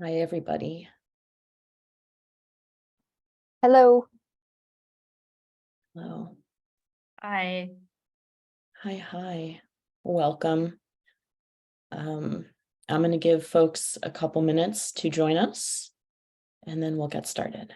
Hi, everybody. Hello. Hello. Hi. Hi. Welcome. I'm going to give folks a couple minutes to join us, and then we'll get started.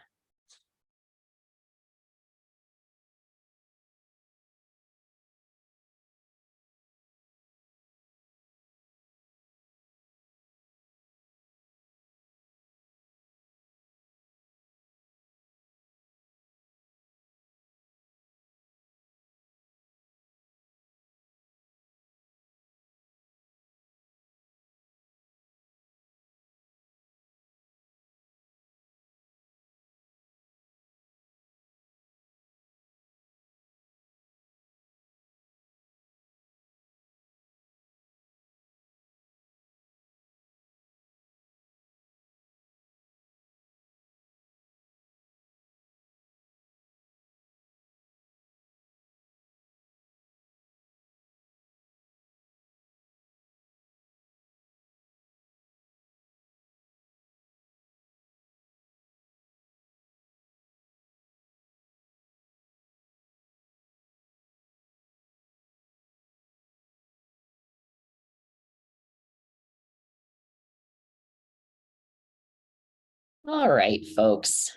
All right, folks.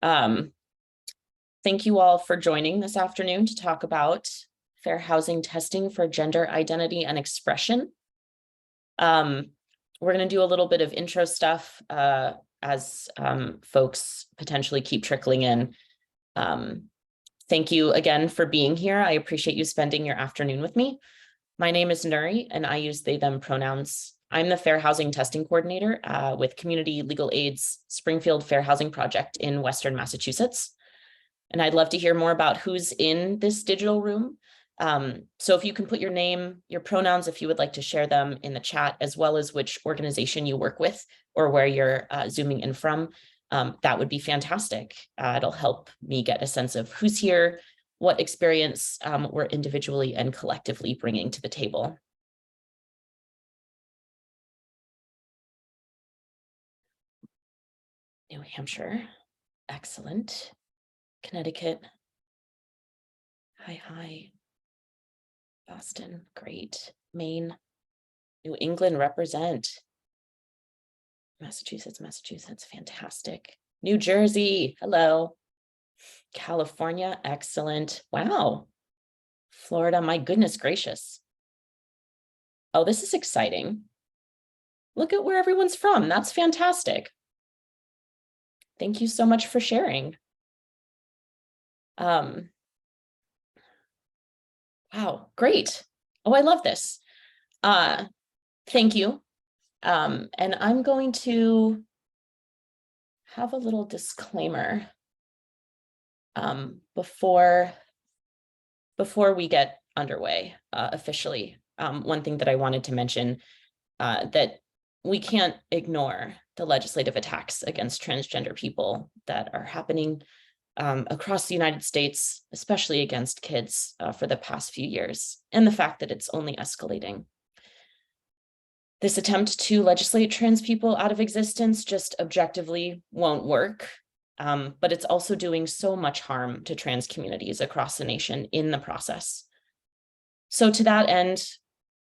Thank you all for joining this afternoon to talk about fair housing testing for gender identity and expression. We're going to do a little bit of intro stuff as folks potentially keep trickling in. Thank you again for being here. I appreciate you spending your afternoon with me. My name is Nuri, and I use they, them pronouns. I'm the Fair Housing Testing Coordinator with Community Legal Aid's Springfield Fair Housing Project in Western Massachusetts. And I'd love to hear more about who's in this digital room. So if you can put your name, your pronouns, if you would like to share them in the chat, as well as which organization you work with or where you're zooming in from, that would be fantastic. It'll help me get a sense of who's here, what experience we're individually and collectively bringing to the table. New Hampshire, excellent. Connecticut, hi. Boston, great. Maine, New England, represent. Massachusetts, fantastic. New Jersey, hello. California, excellent. Wow. Florida, my goodness gracious. Oh, this is exciting. Look at where everyone's from. That's fantastic. Thank you so much for sharing. Wow, great. Oh, I love this. Thank you. And I'm going to have a little disclaimer before we get underway officially. One thing that I wanted to mention that we can't ignore the legislative attacks against transgender people that are happening across the United States, especially against kids for the past few years, and the fact that it's only escalating. This attempt to legislate trans people out of existence just objectively won't work, but it's also doing so much harm to trans communities across the nation in the process. So to that end,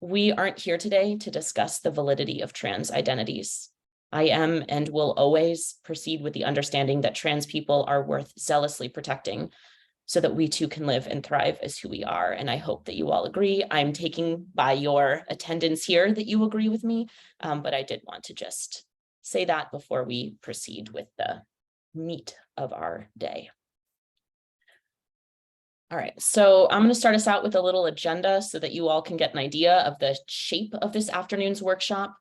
we aren't here today to discuss the validity of trans identities. I am and will always proceed with the understanding that trans people are worth zealously protecting so that we too can live and thrive as who we are. And I hope that you all agree. I'm taking by your attendance here that you agree with me, but I did want to just say that before we proceed with the meat of our day. All right, so I'm going to start us out with a little agenda so that you all can get an idea of the shape of this afternoon's workshop.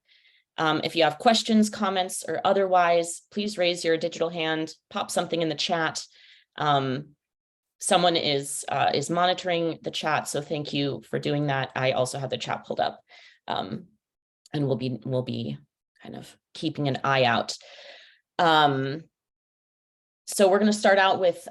If you have questions, comments, or otherwise, please raise your digital hand, pop something in the chat. Someone is monitoring the chat, so thank you for doing that. I also have the chat pulled up, and we'll be kind of keeping an eye out. So we're going to start out with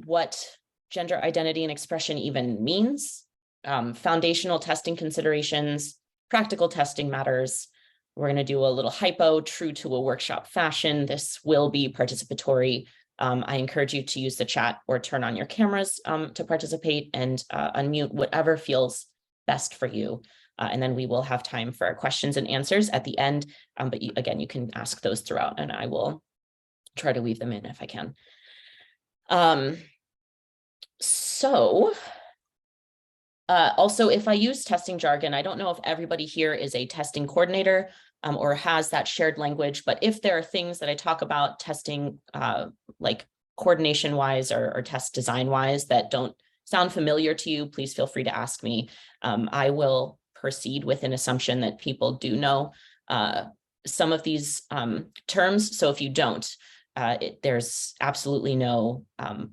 what gender identity and expression even means, foundational testing considerations, practical testing matters, We're going to do a little hypo, true to a workshop fashion. This will be participatory. I encourage you to use the chat or turn on your cameras to participate, and unmute whatever feels best for you. And then we will have time for questions and answers at the end. But again, you can ask those throughout, and I will try to weave them in if I can. Also, if I use testing jargon, I don't know if everybody here is a testing coordinator or has that shared language, but if there are things that I talk about testing, like coordination wise or test design wise, that don't sound familiar to you, please feel free to ask me. I will proceed with an assumption that people do know some of these terms. So if you don't, there's absolutely no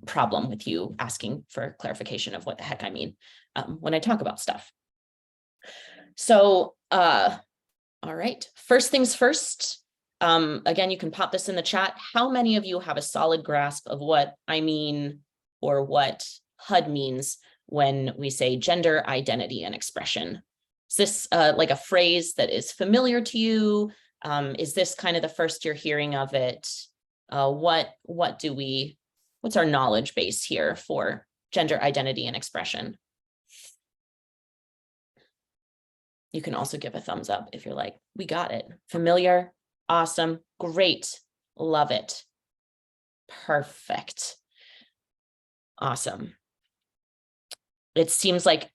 problem with you asking for clarification of what the heck I mean when I talk about stuff. So, all right, first things first. Again, you can pop this in the chat. How many of you have a solid grasp of what I mean or what HUD means when we say gender identity and expression? Is this like a phrase that is familiar to you? Is this kind of the first you're hearing of it? What's our knowledge base here for gender identity and expression? You can also give a thumbs up if you're like, we got it. Familiar, awesome, great, love it. Perfect. Awesome. It seems like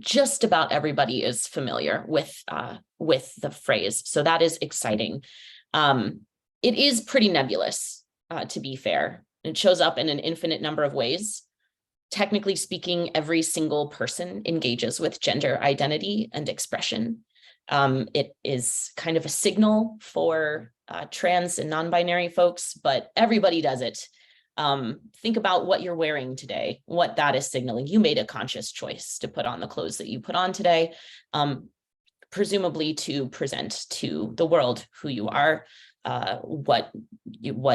just about everybody is familiar with the phrase, so that is exciting. It is pretty nebulous, to be fair. It shows up in an infinite number of ways. Technically speaking, every single person engages with gender identity and expression. It is kind of a signal for trans and non-binary folks, but everybody does it. Think about what you're wearing today, what that is signaling. You made a conscious choice to put on the clothes that you put on today, presumably to present to the world who you are, what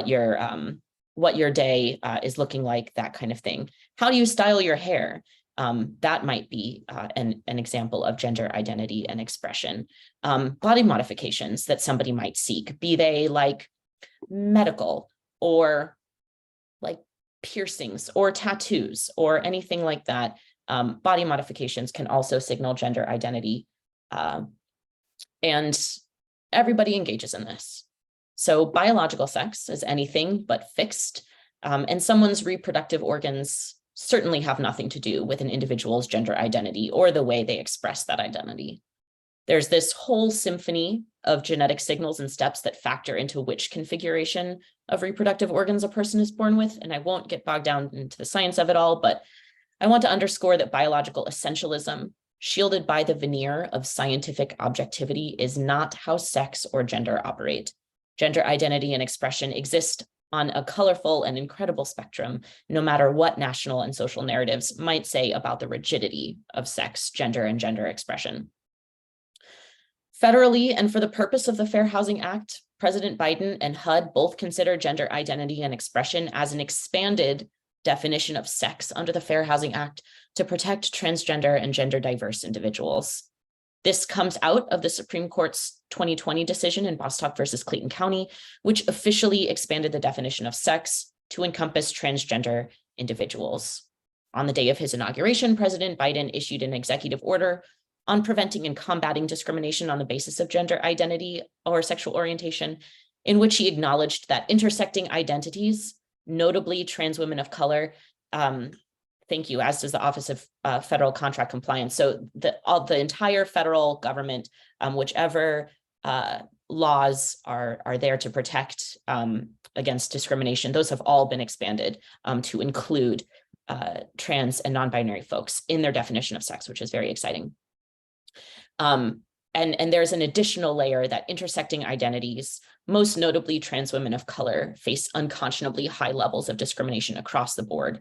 your day is looking like, that kind of thing. How do you style your hair? That might be an example of gender identity and expression. Body modifications that somebody might seek, be they like medical or like piercings or tattoos or anything like that. Body modifications can also signal gender identity. And everybody engages in this. So biological sex is anything but fixed, and someone's reproductive organs certainly have nothing to do with an individual's gender identity or the way they express that identity. There's this whole symphony of genetic signals and steps that factor into which configuration of reproductive organs a person is born with, and I won't get bogged down into the science of it all, but I want to underscore that biological essentialism, shielded by the veneer of scientific objectivity, is not how sex or gender operate. Gender identity and expression exist on a colorful and incredible spectrum, no matter what national and social narratives might say about the rigidity of sex, gender, and gender expression. Federally, and for the purpose of the Fair Housing Act, President Biden and HUD both consider gender identity and expression as an expanded definition of sex under the Fair Housing Act to protect transgender and gender diverse individuals. This comes out of the Supreme Court's 2020 decision in Bostock versus Clayton County, which officially expanded the definition of sex to encompass transgender individuals. On the day of his inauguration, President Biden issued an executive order on preventing and combating discrimination on the basis of gender identity or sexual orientation, in which he acknowledged that intersecting identities, notably trans women of color, thank you, as does the Office of Federal Contract Compliance. So the entire federal government, whichever laws are there to protect against discrimination, those have all been expanded to include trans and non-binary folks in their definition of sex, which is very exciting. And there's an additional layer that intersecting identities, most notably trans women of color, face unconscionably high levels of discrimination across the board.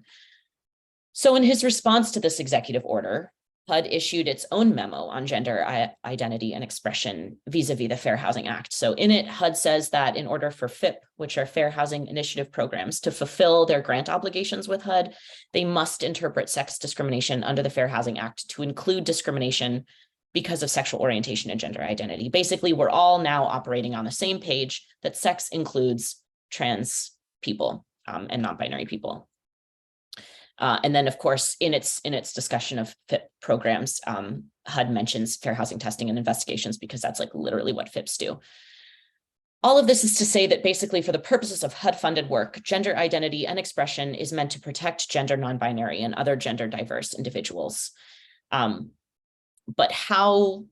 So in his response to this executive order, HUD issued its own memo on gender identity and expression vis-a-vis the Fair Housing Act. So in it, HUD says that in order for FIP, which are Fair Housing Initiative programs, to fulfill their grant obligations with HUD, they must interpret sex discrimination under the Fair Housing Act to include discrimination because of sexual orientation and gender identity. Basically, we're all now operating on the same page that sex includes trans people and non-binary people. And then, of course, in its discussion of FIP programs, HUD mentions fair housing testing and investigations because that's like literally what FIPs do. All of this is to say that basically for the purposes of HUD-funded work, gender identity and expression is meant to protect gender non-binary and other gender diverse individuals. But how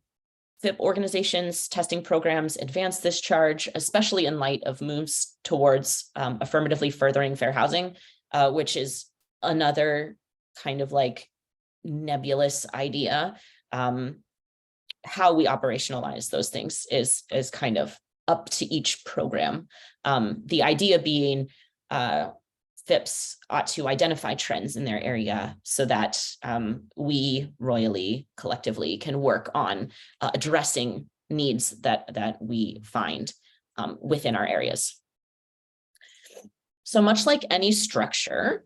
FIP organizations, testing programs advance this charge, especially in light of moves towards affirmatively furthering fair housing, which is another kind of like nebulous idea. How we operationalize those things is kind of up to each program. The idea being FIPs ought to identify trends in their area so that we royally, collectively can work on addressing needs that we find within our areas. So much like any structure,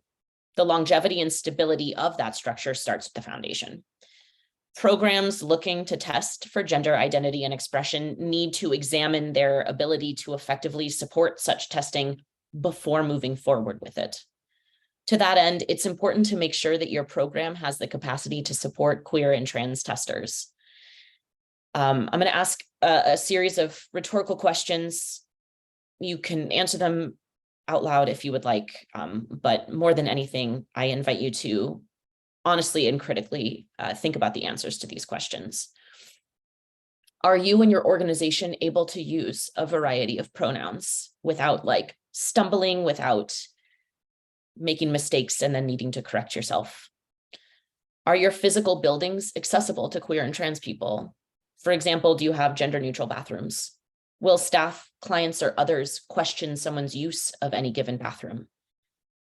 the longevity and stability of that structure starts with the foundation. Programs looking to test for gender identity and expression need to examine their ability to effectively support such testing before moving forward with it. To that end, it's important to make sure that your program has the capacity to support queer and trans testers. I'm going to ask a series of rhetorical questions. You can answer them out loud if you would like, but more than anything, I invite you to honestly and critically think about the answers to these questions. Are you and your organization able to use a variety of pronouns without like stumbling, without making mistakes and then needing to correct yourself? Are your physical buildings accessible to queer and trans people? For example, do you have gender neutral bathrooms? Will staff, clients, or others question someone's use of any given bathroom?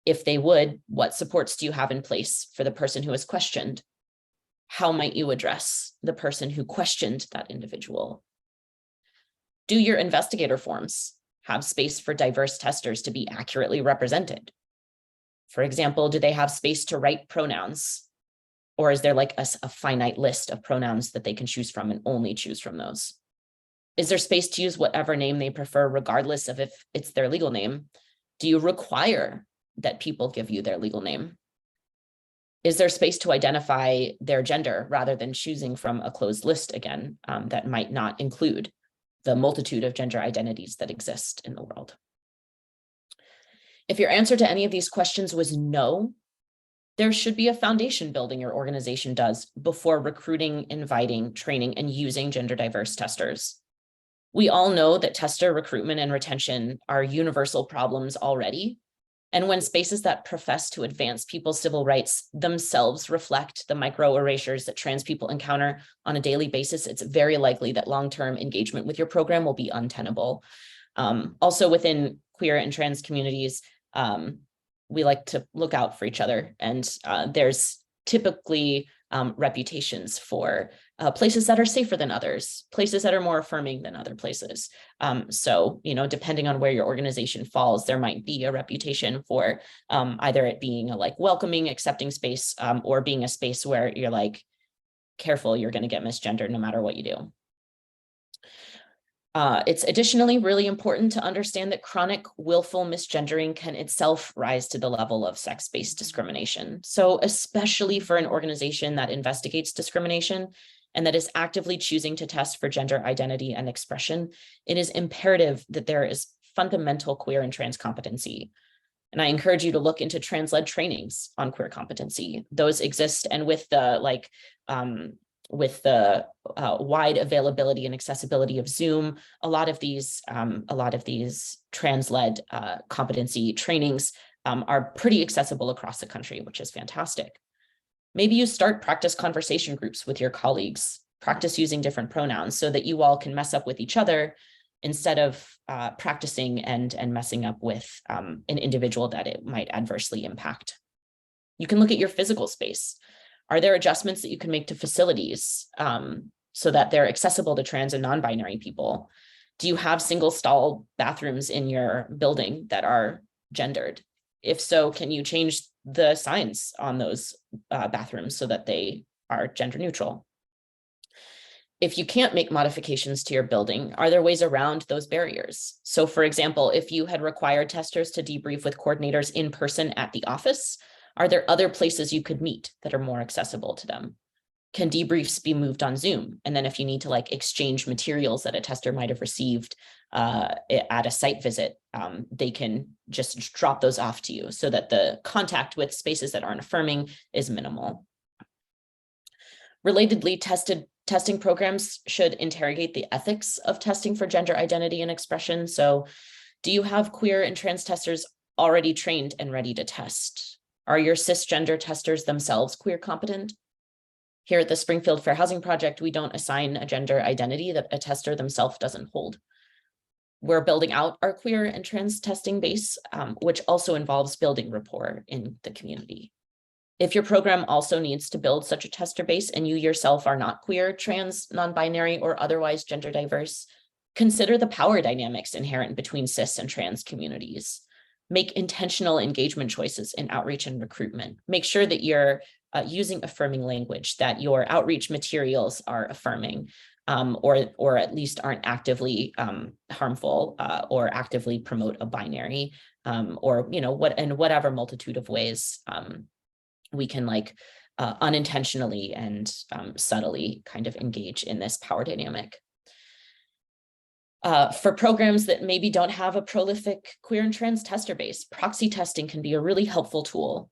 If they would, what supports do you have in place for the person who is questioned? How might you address the person who questioned that individual? Do your investigator forms have space for diverse testers to be accurately represented? For example, do they have space to write pronouns? Or is there like a finite list of pronouns that they can choose from and only choose from those? Is there space to use whatever name they prefer, regardless of if it's their legal name? Do you require that people give you their legal name? Is there space to identify their gender rather than choosing from a closed list again that might not include the multitude of gender identities that exist in the world? If your answer to any of these questions was no, there should be a foundation building your organization does before recruiting, inviting, training, and using gender diverse testers. We all know that tester recruitment and retention are universal problems already. And when spaces that profess to advance people's civil rights themselves reflect the micro erasures that trans people encounter on a daily basis, it's very likely that long-term engagement with your program will be untenable. Also within queer and trans communities, we like to look out for each other, and there's typically reputations for places that are safer than others, places that are more affirming than other places. So, depending on where your organization falls, there might be a reputation for either it being a like welcoming, accepting space, or being a space where you're like, careful, you're going to get misgendered no matter what you do. It's additionally really important to understand that chronic willful misgendering can itself rise to the level of sex-based discrimination. So especially for an organization that investigates discrimination and that is actively choosing to test for gender identity and expression, it is imperative that there is fundamental queer and trans competency. And I encourage you to look into trans-led trainings on queer competency. Those exist, and with the wide availability and accessibility of Zoom, a lot of these trans-led competency trainings are pretty accessible across the country, which is fantastic. Maybe you start practice conversation groups with your colleagues, practice using different pronouns so that you all can mess up with each other instead of practicing and messing up with an individual that it might adversely impact. You can look at your physical space. Are there adjustments that you can make to facilities so that they're accessible to trans and non-binary people? Do you have single stall bathrooms in your building that are gendered? If so, can you change the signs on those bathrooms so that they are gender neutral? If you can't make modifications to your building, are there ways around those barriers? So for example, if you had required testers to debrief with coordinators in person at the office, are there other places you could meet that are more accessible to them? Can debriefs be moved on Zoom? And then if you need to like exchange materials that a tester might have received at a site visit, they can just drop those off to you so that the contact with spaces that aren't affirming is minimal. Relatedly, testing programs should interrogate the ethics of testing for gender identity and expression. So do you have queer and trans testers already trained and ready to test? Are your cisgender testers themselves queer competent? Here at the Springfield Fair Housing Project, we don't assign a gender identity that a tester themselves doesn't hold. We're building out our queer and trans testing base, which also involves building rapport in the community. If your program also needs to build such a tester base and you yourself are not queer, trans, non-binary, or otherwise gender diverse, consider the power dynamics inherent between cis and trans communities. Make intentional engagement choices in outreach and recruitment. Make sure that you're using affirming language, that your outreach materials are affirming, or at least aren't actively harmful or actively promote a binary, or in whatever multitude of ways we can like unintentionally and subtly kind of engage in this power dynamic. For programs that maybe don't have a prolific queer and trans tester base, proxy testing can be a really helpful tool,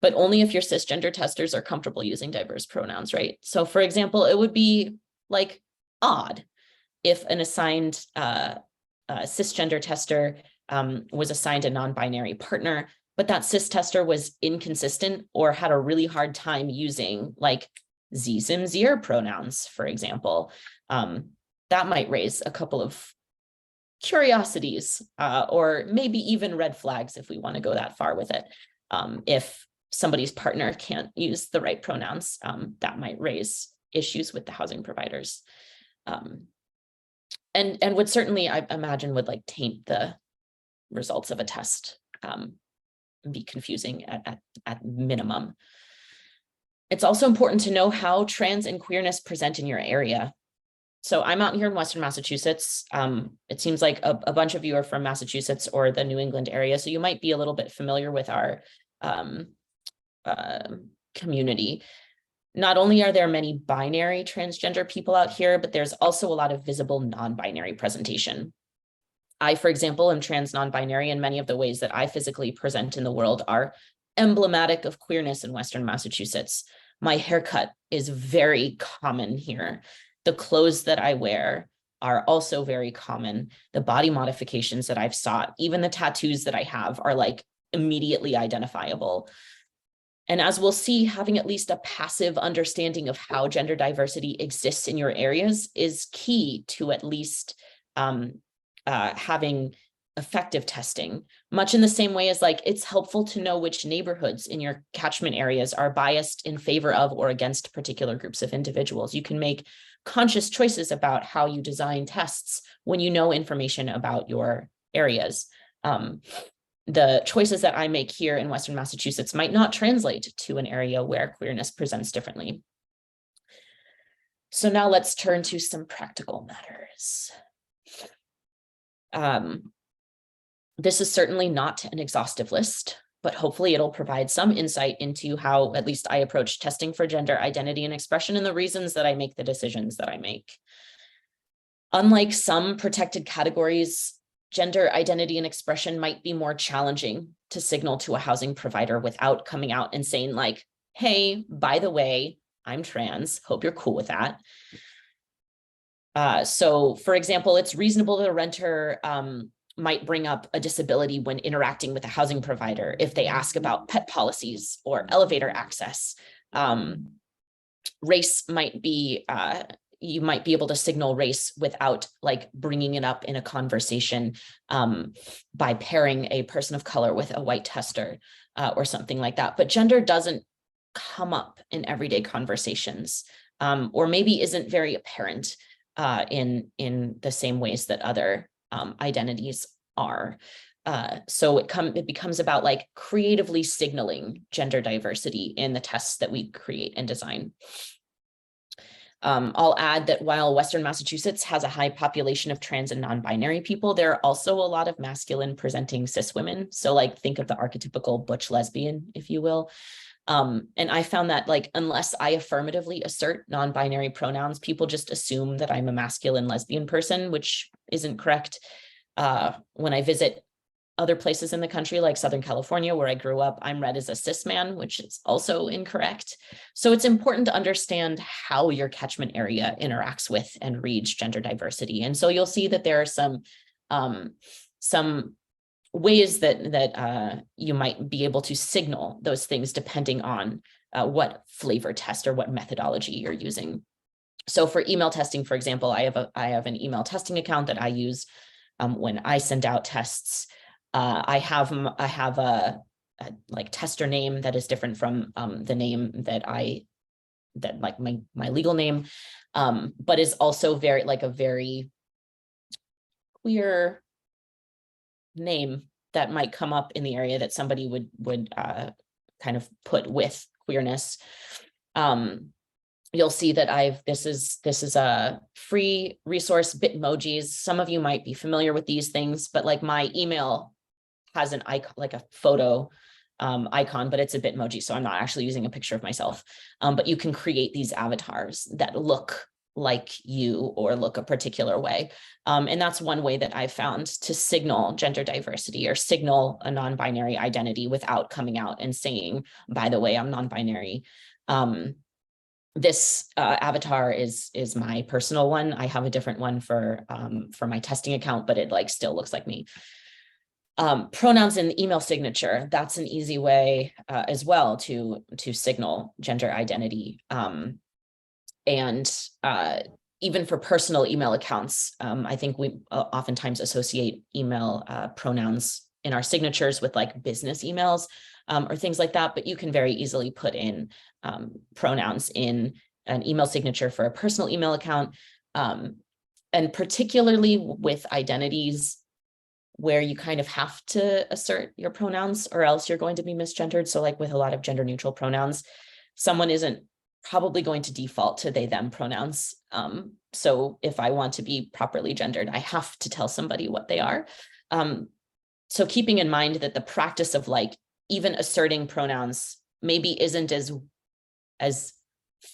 but only if your cisgender testers are comfortable using diverse pronouns, right? So for example, it would be like odd if an assigned cisgender tester was assigned a non-binary partner, but that cis tester was inconsistent or had a really hard time using like Z, Zim, Zir pronouns, for example. That might raise a couple of curiosities or maybe even red flags if we want to go that far with it. If somebody's partner can't use the right pronouns, that might raise issues with the housing providers. And would certainly, I imagine, would like taint the results of a test, be confusing at minimum. It's also important to know how trans and queerness present in your area. So I'm out here in Western Massachusetts. It seems like a bunch of you are from Massachusetts or the New England area, so you might be a little bit familiar with our community. Not only are there many binary transgender people out here, but there's also a lot of visible non-binary presentation. I, for example, am trans non-binary, and many of the ways that I physically present in the world are emblematic of queerness in Western Massachusetts. My haircut is very common here. The clothes that I wear are also very common. The body modifications that I've sought, even the tattoos that I have, are like immediately identifiable. And as we'll see, having at least a passive understanding of how gender diversity exists in your areas is key to at least having effective testing, much in the same way as like it's helpful to know which neighborhoods in your catchment areas are biased in favor of or against particular groups of individuals. You can make conscious choices about how you design tests when you know information about your areas. The choices that I make here in Western Massachusetts might not translate to an area where queerness presents differently. So now let's turn to some practical matters. This is certainly not an exhaustive list, but hopefully it'll provide some insight into how at least I approach testing for gender identity and expression and the reasons that I make the decisions that I make. Unlike some protected categories, gender identity and expression might be more challenging to signal to a housing provider without coming out and saying like, hey, by the way, I'm trans, hope you're cool with that. So for example, it's reasonable that a renter might bring up a disability when interacting with a housing provider if they ask about pet policies or elevator access. Race might be, you might be able to signal race without like bringing it up in a conversation by pairing a person of color with a white tester or something like that. But gender doesn't come up in everyday conversations or maybe isn't very apparent in the same ways that other identities are. So it becomes about like creatively signaling gender diversity in the tests that we create and design. I'll add that while Western Massachusetts has a high population of trans and non-binary people, there are also a lot of masculine presenting cis women. So like think of the archetypical butch lesbian, if you will. And I found that like, unless I affirmatively assert non-binary pronouns, people just assume that I'm a masculine lesbian person, which isn't correct. When I visit other places in the country, like Southern California, where I grew up, I'm read as a cis man, which is also incorrect. So it's important to understand how your catchment area interacts with and reads gender diversity. And so you'll see that there are some ways that you might be able to signal those things depending on what flavor test or what methodology you're using. So for email testing, for example, I have an email testing account that I use when I send out tests. I have a like tester name that is different from the name that like my legal name, but is also very like a very queer name that might come up in the area that somebody would kind of put with queerness. You'll see that this is a free resource, Bitmojis. Some of you might be familiar with these things, but like my email has an icon, like a photo icon, but it's a Bitmoji, so I'm not actually using a picture of myself. But you can create these avatars that look like you or look a particular way. And that's one way that I've found to signal gender diversity or signal a non-binary identity without coming out and saying, by the way, I'm non-binary. This avatar is my personal one. I have a different one for my testing account, but it like still looks like me. Pronouns in the email signature, that's an easy way as well to signal gender identity. And even for personal email accounts, I think we oftentimes associate email pronouns in our signatures with like business emails or things like that, but you can very easily put in pronouns in an email signature for a personal email account. And particularly with identities where you kind of have to assert your pronouns or else you're going to be misgendered. So like with a lot of gender neutral pronouns, someone isn't probably going to default to they, them pronouns. So if I want to be properly gendered, I have to tell somebody what they are. So keeping in mind that the practice of like even asserting pronouns maybe isn't as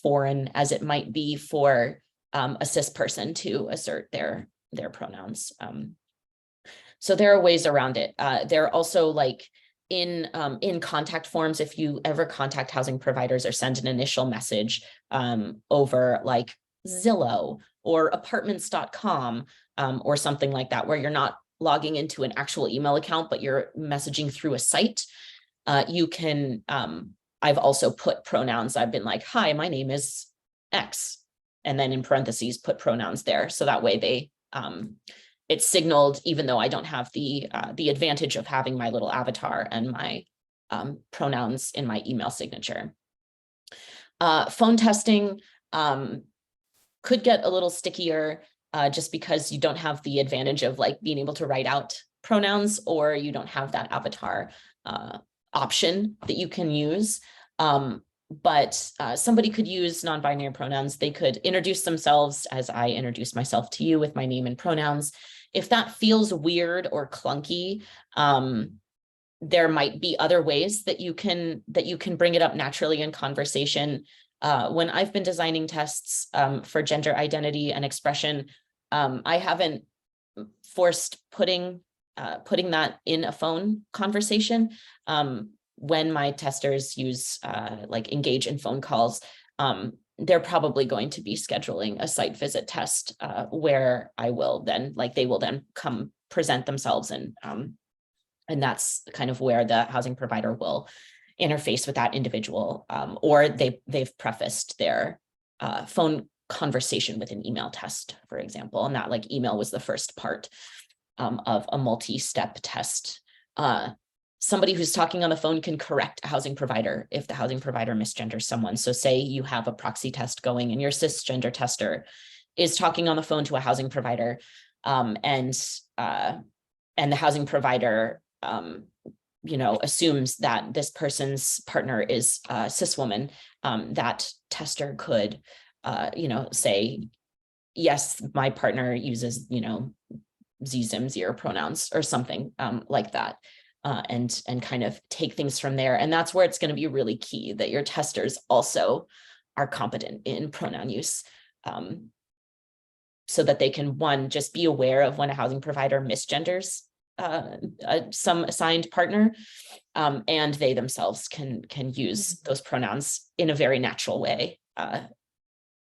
foreign as it might be for a cis person to assert their pronouns. So there are ways around it. There are also like in contact forms, if you ever contact housing providers or send an initial message over like Zillow or apartments.com or something like that, where you're not logging into an actual email account, but you're messaging through a site, you can, I've also put pronouns. I've been like, hi, my name is X, and then in parentheses, put pronouns there. So that way it's signaled, even though I don't have the advantage of having my little avatar and my pronouns in my email signature. Phone testing could get a little stickier just because you don't have the advantage of like being able to write out pronouns, or you don't have that avatar option that you can use. But somebody could use non-binary pronouns. They could introduce themselves as I introduce myself to you with my name and pronouns. If that feels weird or clunky, there might be other ways that you can bring it up naturally in conversation. When I've been designing tests for gender identity and expression, I haven't forced putting that in a phone conversation. When my testers engage in phone calls, they're probably going to be scheduling a site visit test where they will then come present themselves, and that's kind of where the housing provider will interface with that individual, or they've prefaced their phone conversation with an email test, for example, and that like email was the first part of a multi-step test. Somebody who's talking on the phone can correct a housing provider if the housing provider misgenders someone. So say you have a proxy test going and your cisgender tester is talking on the phone to a housing provider, and the housing provider assumes that this person's partner is a cis woman, that tester could you know, say, yes, my partner uses, you know, Z-Zim, zero pronouns or something like that. And kind of take things from there. And that's where it's going to be really key that your testers also are competent in pronoun use, so that they can, one, just be aware of when a housing provider misgenders some assigned partner, and they themselves can use those pronouns in a very natural way,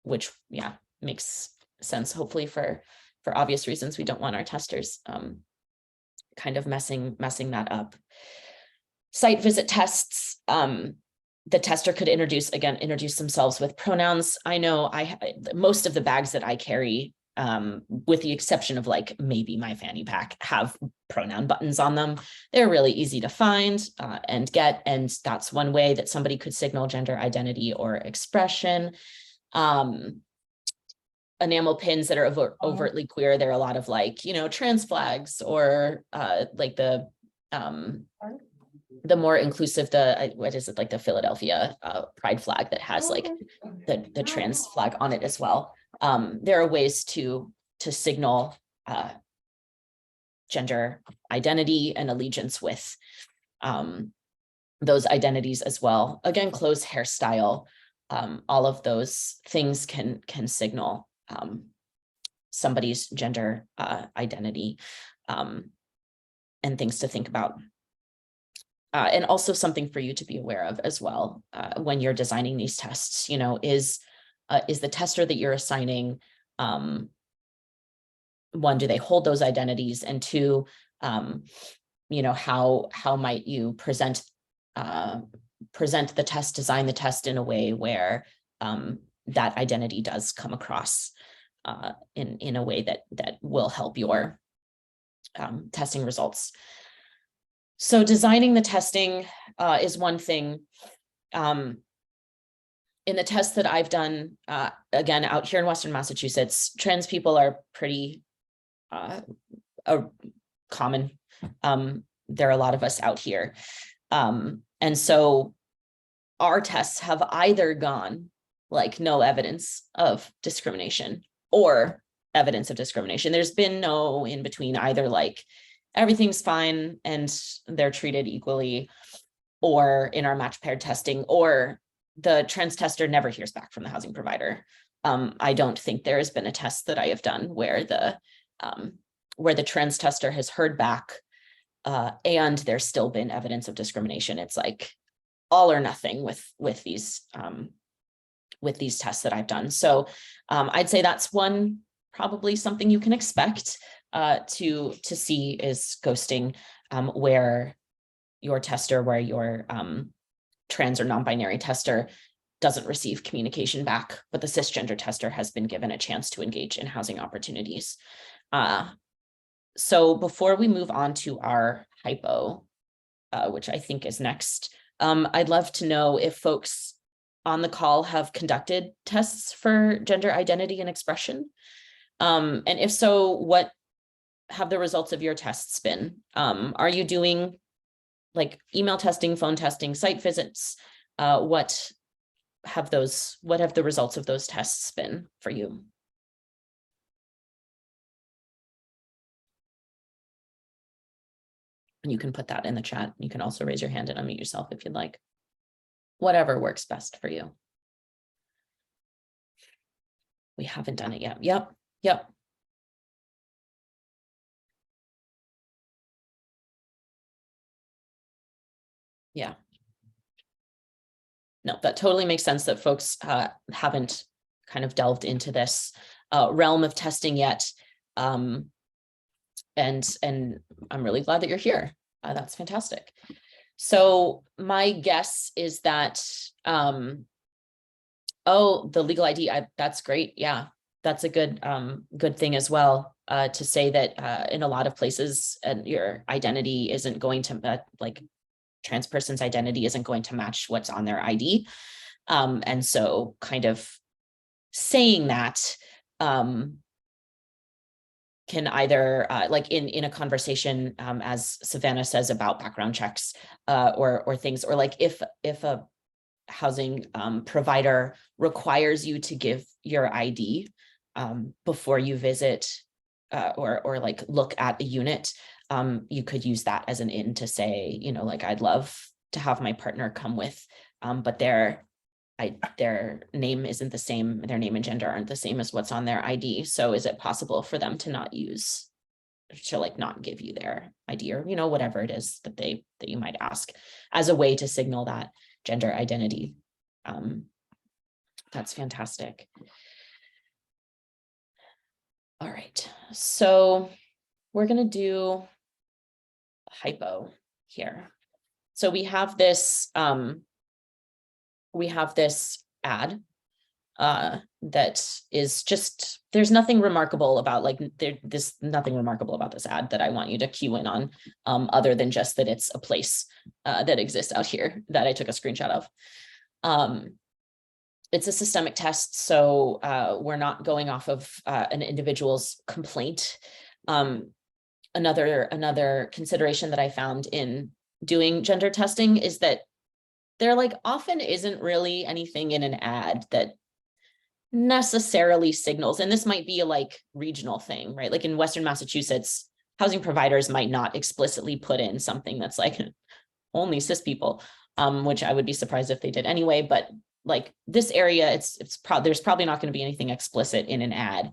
which, yeah, makes sense, hopefully, for obvious reasons. We don't want our testers kind of messing that up. Site visit tests. The tester could introduce themselves with pronouns. I know most of the bags that I carry, with the exception of like maybe my fanny pack, have pronoun buttons on them. They're really easy to find and get, and that's one way that somebody could signal gender identity or expression. Enamel pins that are overtly queer. There are a lot of, like, you know, trans flags, or like the more inclusive, what is it, like the Philadelphia pride flag that has like the trans flag on it as well. There are ways to signal gender identity and allegiance with those identities as well. Again, clothes, hairstyle, all of those things can signal somebody's gender identity, and things to think about. And also something for you to be aware of as well when you're designing these tests, you know, is the tester that you're assigning, one, do they hold those identities? And two, you know, how might you present the test, design the test in a way where that identity does come across in a way that will help your testing results. So designing the testing is one thing. In the tests that I've done, again, out here in Western Massachusetts, trans people are pretty common. There are a lot of us out here. And so our tests have either gone like no evidence of discrimination or evidence of discrimination. There's been no in between, either like everything's fine and they're treated equally, or in our match paired testing, or the trans tester never hears back from the housing provider. I don't think there has been a test that I have done where the trans tester has heard back and there's still been evidence of discrimination. It's like all or nothing with these tests that I've done. So I'd say that's one, probably something you can expect to see is ghosting, where your tester, where your trans or non-binary tester doesn't receive communication back, but the cisgender tester has been given a chance to engage in housing opportunities. So before we move on to our hypo, which I think is next, I'd love to know if folks on the call have conducted tests for gender identity and expression. And if so, what have the results of your tests been? Are you doing like email testing, phone testing, site visits? What have the results of those tests been for you? And you can put that in the chat. You can also raise your hand and unmute yourself if you'd like. Whatever works best for you. We haven't done it yet. Yep. Yeah. No, that totally makes sense that folks haven't kind of delved into this realm of testing yet. And I'm really glad that you're here. That's fantastic. So my guess is that, the legal ID, that's great. Yeah, that's a good thing as well, to say that in a lot of places, your identity isn't going to, like trans person's identity isn't going to match what's on their ID. And so kind of saying that can either like in a conversation, as Savannah says about background checks, or things, or like if a housing provider requires you to give your ID before you visit or like look at a unit, you could use that as an in to say, you know, like, I'd love to have my partner come with, but their name isn't the same, their name and gender aren't the same as what's on their ID. So is it possible for them to not give you their ID, or, you know, whatever it is that you might ask, as a way to signal that gender identity. That's fantastic. All right, so we're going to do hypo here. So we have this ad that is just, there's nothing remarkable about, like, nothing remarkable about this ad that I want you to cue in on, other than just that it's a place that exists out here that I took a screenshot of. It's a systemic test, so we're not going off of an individual's complaint. Another consideration that I found in doing gender testing is that there, like, often isn't really anything in an ad that necessarily signals, and this might be a like regional thing, right? Like in Western Massachusetts, housing providers might not explicitly put in something that's like only cis people, which I would be surprised if they did anyway. But like this area, there's probably not going to be anything explicit in an ad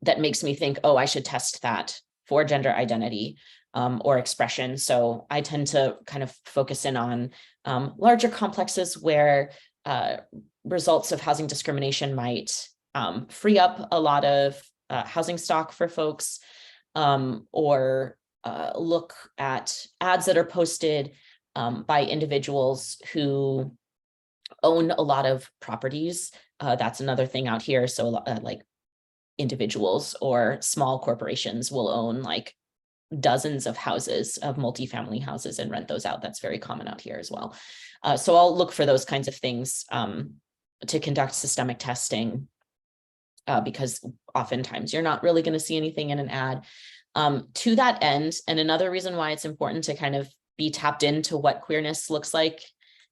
that makes me think, oh, I should test that for gender identity or expression. So I tend to kind of focus in on larger complexes where results of housing discrimination might free up a lot of housing stock for folks, or look at ads that are posted by individuals who own a lot of properties. That's another thing out here. So like individuals or small corporations will own like dozens of houses, of multifamily houses, and rent those out. That's very common out here as well. So I'll look for those kinds of things to conduct systemic testing, because oftentimes you're not really going to see anything in an ad. To that end, and another reason why it's important to kind of be tapped into what queerness looks like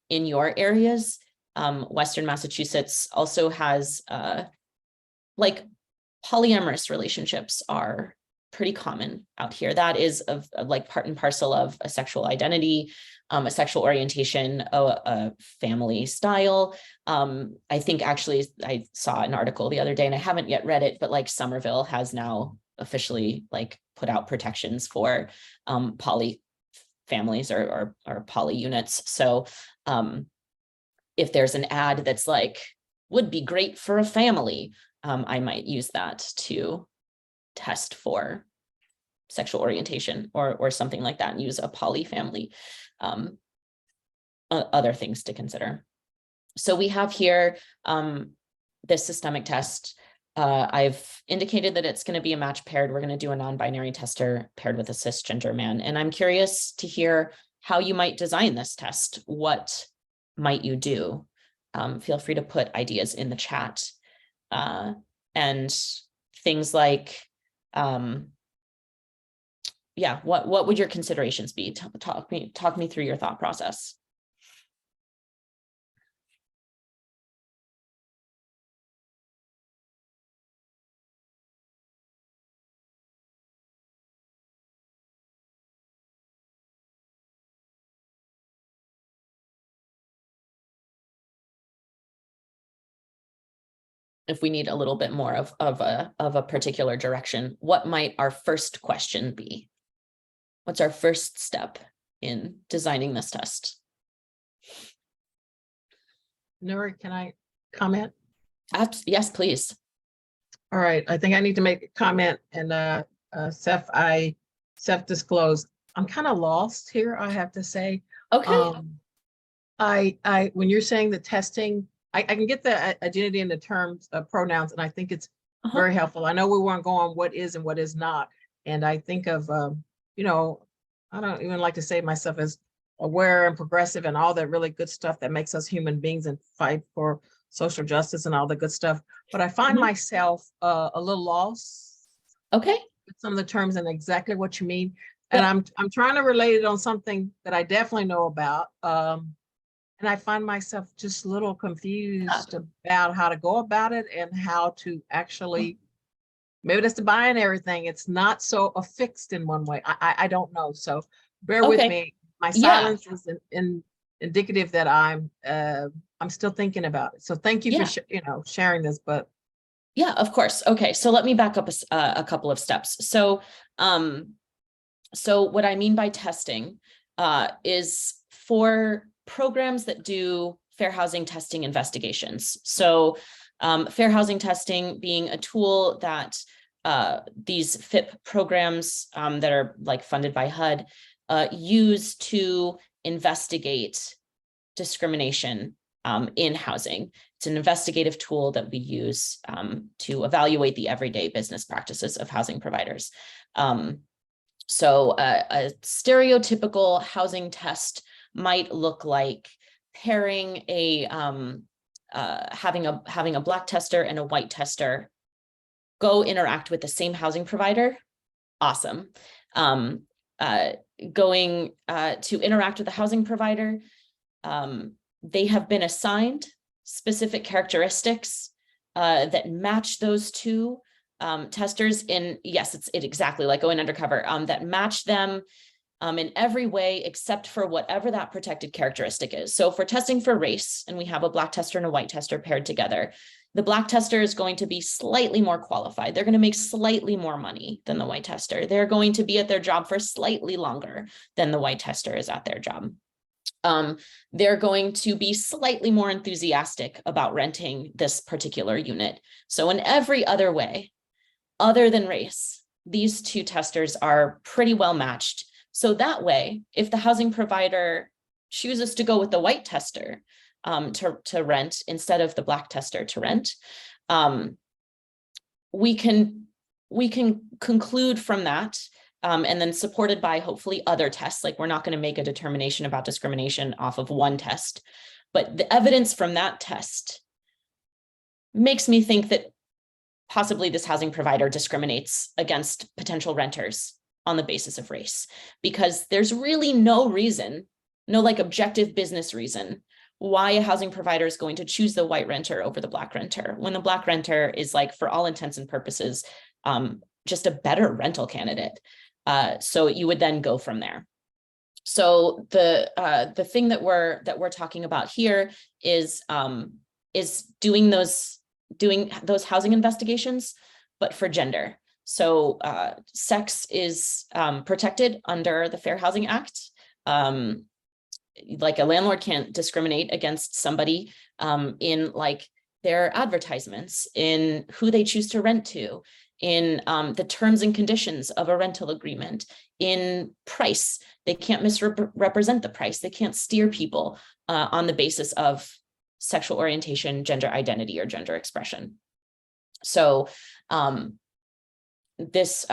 in your areas, Western Massachusetts also has like polyamorous relationships are pretty common out here. That is of like part and parcel of a sexual identity, a sexual orientation, a family style. I think actually I saw an article the other day and I haven't yet read it, but like Somerville has now officially like put out protections for poly families or poly units. So if there's an ad that's like, would be great for a family, I might use that to test for sexual orientation or something like that, and use a poly family. Other things to consider. So we have here this systemic test. I've indicated that it's going to be a match paired. We're going to do a non-binary tester paired with a cisgender man. And I'm curious to hear how you might design this test. What might you do? Feel free to put ideas in the chat. And things like, yeah, what would your considerations be? Talk me through your thought process. If we need a little bit more of a particular direction, what might our first question be? What's our first step in designing this test? Nuri, can I comment? Yes, please. All right, I think I need to make a comment, and self-disclose. I'm kind of lost here, I have to say. Okay. When you're saying the testing, I can get the identity in the terms of pronouns, and I think it's very helpful. I know we want to go on what is and what is not, and I think of, you know, I don't even like to say myself as aware and progressive and all that really good stuff that makes us human beings and fight for social justice and all the good stuff. But I find myself a little lost. Okay. With some of the terms and exactly what you mean. And I'm trying to relate it on something that I definitely know about. And I find myself just a little confused about how to go about it and how to actually, maybe that's the binary thing. It's not so affixed in one way. I don't know. So bear with Okay, me. My yeah, silence is indicative that I'm still thinking about it. So thank you for yeah. sharing this, but Yeah, of course. Okay, so let me back up a couple of steps. So what I mean by testing is for programs that do fair housing testing investigations. So fair housing testing being a tool that these FIP programs that are like funded by HUD use to investigate discrimination in housing. It's an investigative tool that we use to evaluate the everyday business practices of housing providers. So a stereotypical housing test might look like pairing having a black tester and a white tester go interact with the same housing provider. Awesome. Going to interact with the housing provider, they have been assigned specific characteristics that match those two testers in, yes, it's exactly like going undercover, that match them in every way except for whatever that protected characteristic is. So if we're testing for race and we have a black tester and a white tester paired together, the black tester is going to be slightly more qualified. They're going to make slightly more money than the white tester. They're going to be at their job for slightly longer than the white tester is at their job. They're going to be slightly more enthusiastic about renting this particular unit. So in every other way, other than race, these two testers are pretty well matched. So that way, if the housing provider chooses to go with the white tester to rent instead of the black tester to rent, we can conclude from that, and then supported by hopefully other tests. Like, we're not going to make a determination about discrimination off of one test, but the evidence from that test makes me think that possibly this housing provider discriminates against potential renters on the basis of race, because there's really no reason, no like objective business reason why a housing provider is going to choose the white renter over the black renter, when the black renter is, like, for all intents and purposes, just a better rental candidate. So you would then go from there. So the thing that we're talking about here is doing those housing investigations, but for gender. So sex is protected under the Fair Housing Act. Like, a landlord can't discriminate against somebody in like their advertisements, in who they choose to rent to, in the terms and conditions of a rental agreement, in price. They can't misrepresent the price. They can't steer people on the basis of sexual orientation, gender identity, or gender expression. So this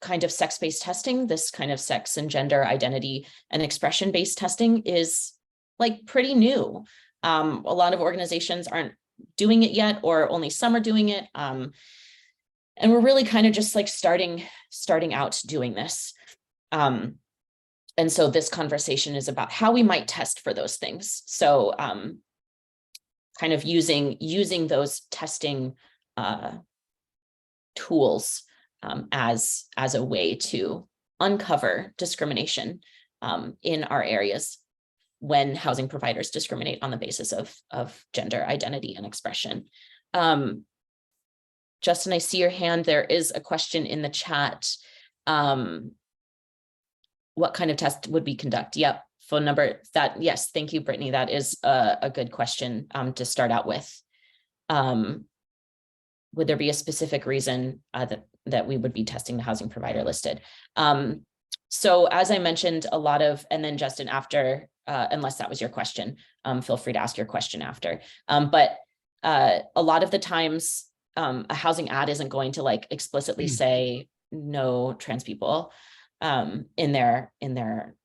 kind of sex-based testing, this kind of sex and gender identity and expression-based testing is like pretty new. A lot of organizations aren't doing it yet, or only some are doing it. And we're really kind of just like starting out doing this. And so this conversation is about how we might test for those things. So kind of using those testing tools as a way to uncover discrimination in our areas when housing providers discriminate on the basis of gender identity and expression. Justin, I see your hand. There is a question in the chat. What kind of test would we conduct? Yep. Phone number that. Yes. Thank you, Brittany. That is a good question to start out with. Would there be a specific reason that we would be testing the housing provider listed? So as I mentioned, a lot of, and then Justin, after, unless that was your question, feel free to ask your question after. But a lot of the times, a housing ad isn't going to like explicitly say no trans people in their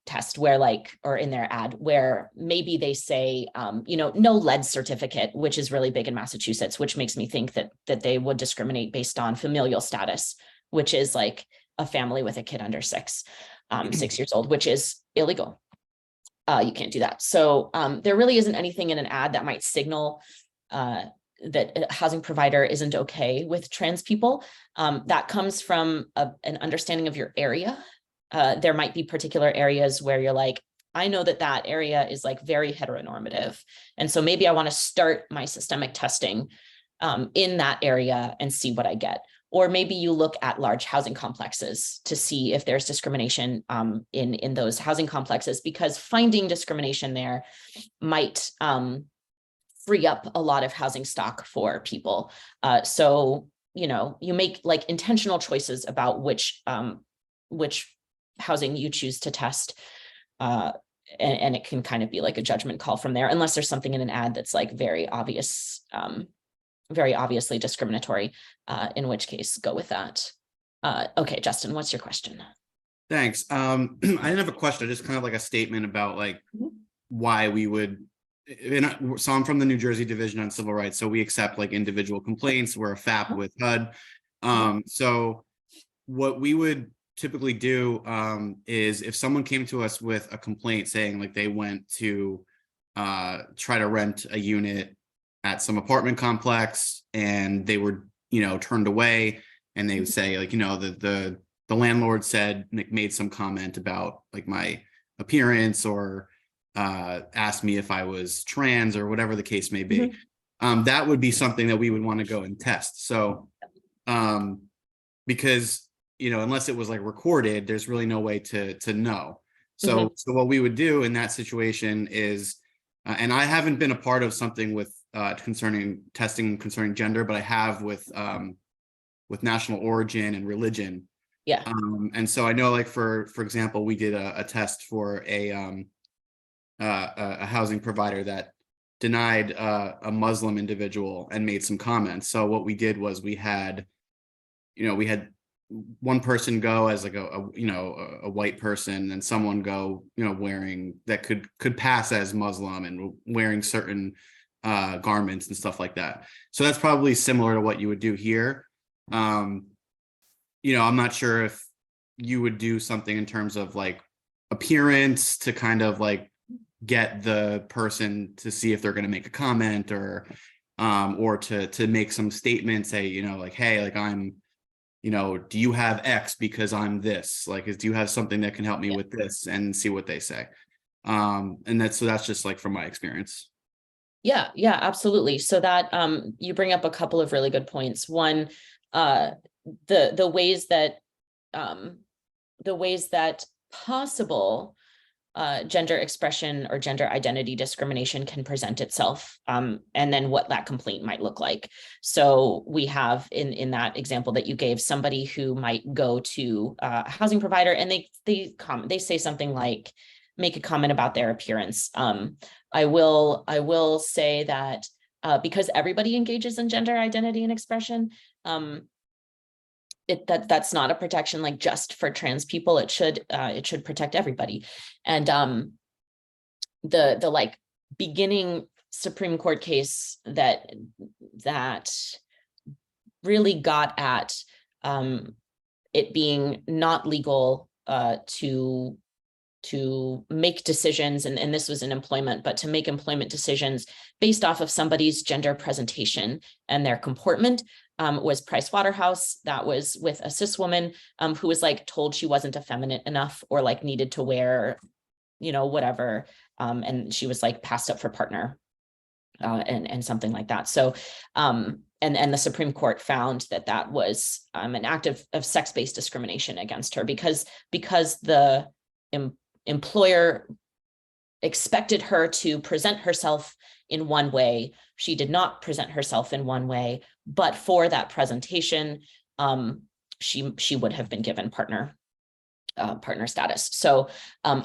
test, where like, or in their ad, where maybe they say, no lead certificate, which is really big in Massachusetts, which makes me think that they would discriminate based on familial status, which is like a family with a kid under 6 years old, which is illegal. you can't do that. So there really isn't anything in an ad that might signal that a housing provider isn't okay with trans people. That comes from an understanding of your area. There might be particular areas where you're like, I know that that area is like very heteronormative. And so maybe I want to start my systemic testing in that area and see what I get. Or maybe you look at large housing complexes to see if there's discrimination in those housing complexes, because finding discrimination there might free up a lot of housing stock for people. So, you know, you make like intentional choices about which housing you choose to test. And it can kind of be like a judgment call from there, unless there's something in an ad that's like very obvious, very obviously discriminatory, in which case go with that. Okay, Justin, what's your question? Thanks. I didn't have a question, just kind of like a statement about like why we would, so I'm from the New Jersey Division on Civil Rights, so we accept like individual complaints. We're a FAP with HUD. So what we would typically do is if someone came to us with a complaint saying like they went to try to rent a unit at some apartment complex and they were, you know, turned away, and they would say like, you know, the landlord said, made some comment about like my appearance, or asked me if I was trans, or whatever the case may be. That would be something that we would want to go and test. So because, you know, unless it was like recorded, there's really no way to know. So so what we would do in that situation is, and I haven't been a part of something with concerning testing concerning gender, but I have with national origin and religion. Yeah. And so I know, like for example, we did a test for a housing provider that denied a Muslim individual and made some comments. So what we did was we had one person go as like a white person, and someone go, you know, wearing that could pass as Muslim and wearing certain garments and stuff like that. So that's probably similar to what you would do here. You know, I'm not sure if you would do something in terms of like appearance to kind of like get the person to see if they're going to make a comment, or to make some statement, say, you know, like, hey, like I'm, you know, do you have X because I'm this, like, do you have something that can help me with this, and see what they say. And that's just like from my experience. Yeah, absolutely. So that you bring up a couple of really good points. One, the ways that possible gender expression or gender identity discrimination can present itself, and then what that complaint might look like. So we have in that example that you gave, somebody who might go to a housing provider and they say something like, make a comment about their appearance. I will say that because everybody engages in gender identity and expression, that's not a protection like just for trans people. It should protect everybody. And the like beginning Supreme Court case that really got at it being not legal to make decisions, and this was in employment, but to make employment decisions based off of somebody's gender presentation and their comportment, was Price Waterhouse. That was with a cis woman who was like told she wasn't effeminate enough, or like needed to wear, you know, whatever, and she was like passed up for partner, and something like that. So and the Supreme Court found that was an act of sex-based discrimination against her, because the employer expected her to present herself in one way. She did not present herself in one way, but for that presentation, she would have been given partner status. So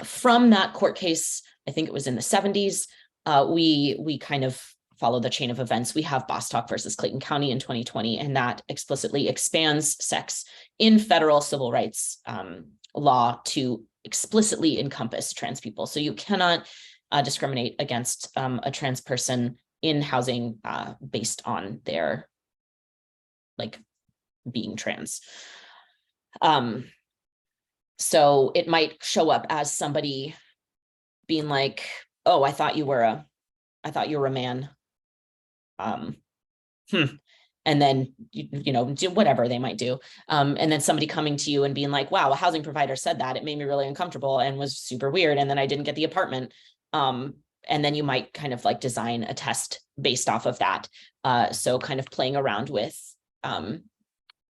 from that court case, I think it was in the 70s, we kind of follow the chain of events. We have Bostock versus Clayton County in 2020, and that explicitly expands sex in federal civil rights law to explicitly encompass trans people. So you cannot discriminate against a trans person in housing based on their like being trans. So it might show up as somebody being like, oh, I thought you were a man. And then, you know, do whatever they might do. And then somebody coming to you and being like, wow, a housing provider said that, it made me really uncomfortable and was super weird. And then I didn't get the apartment. And then you might kind of like design a test based off of that. So kind of playing around with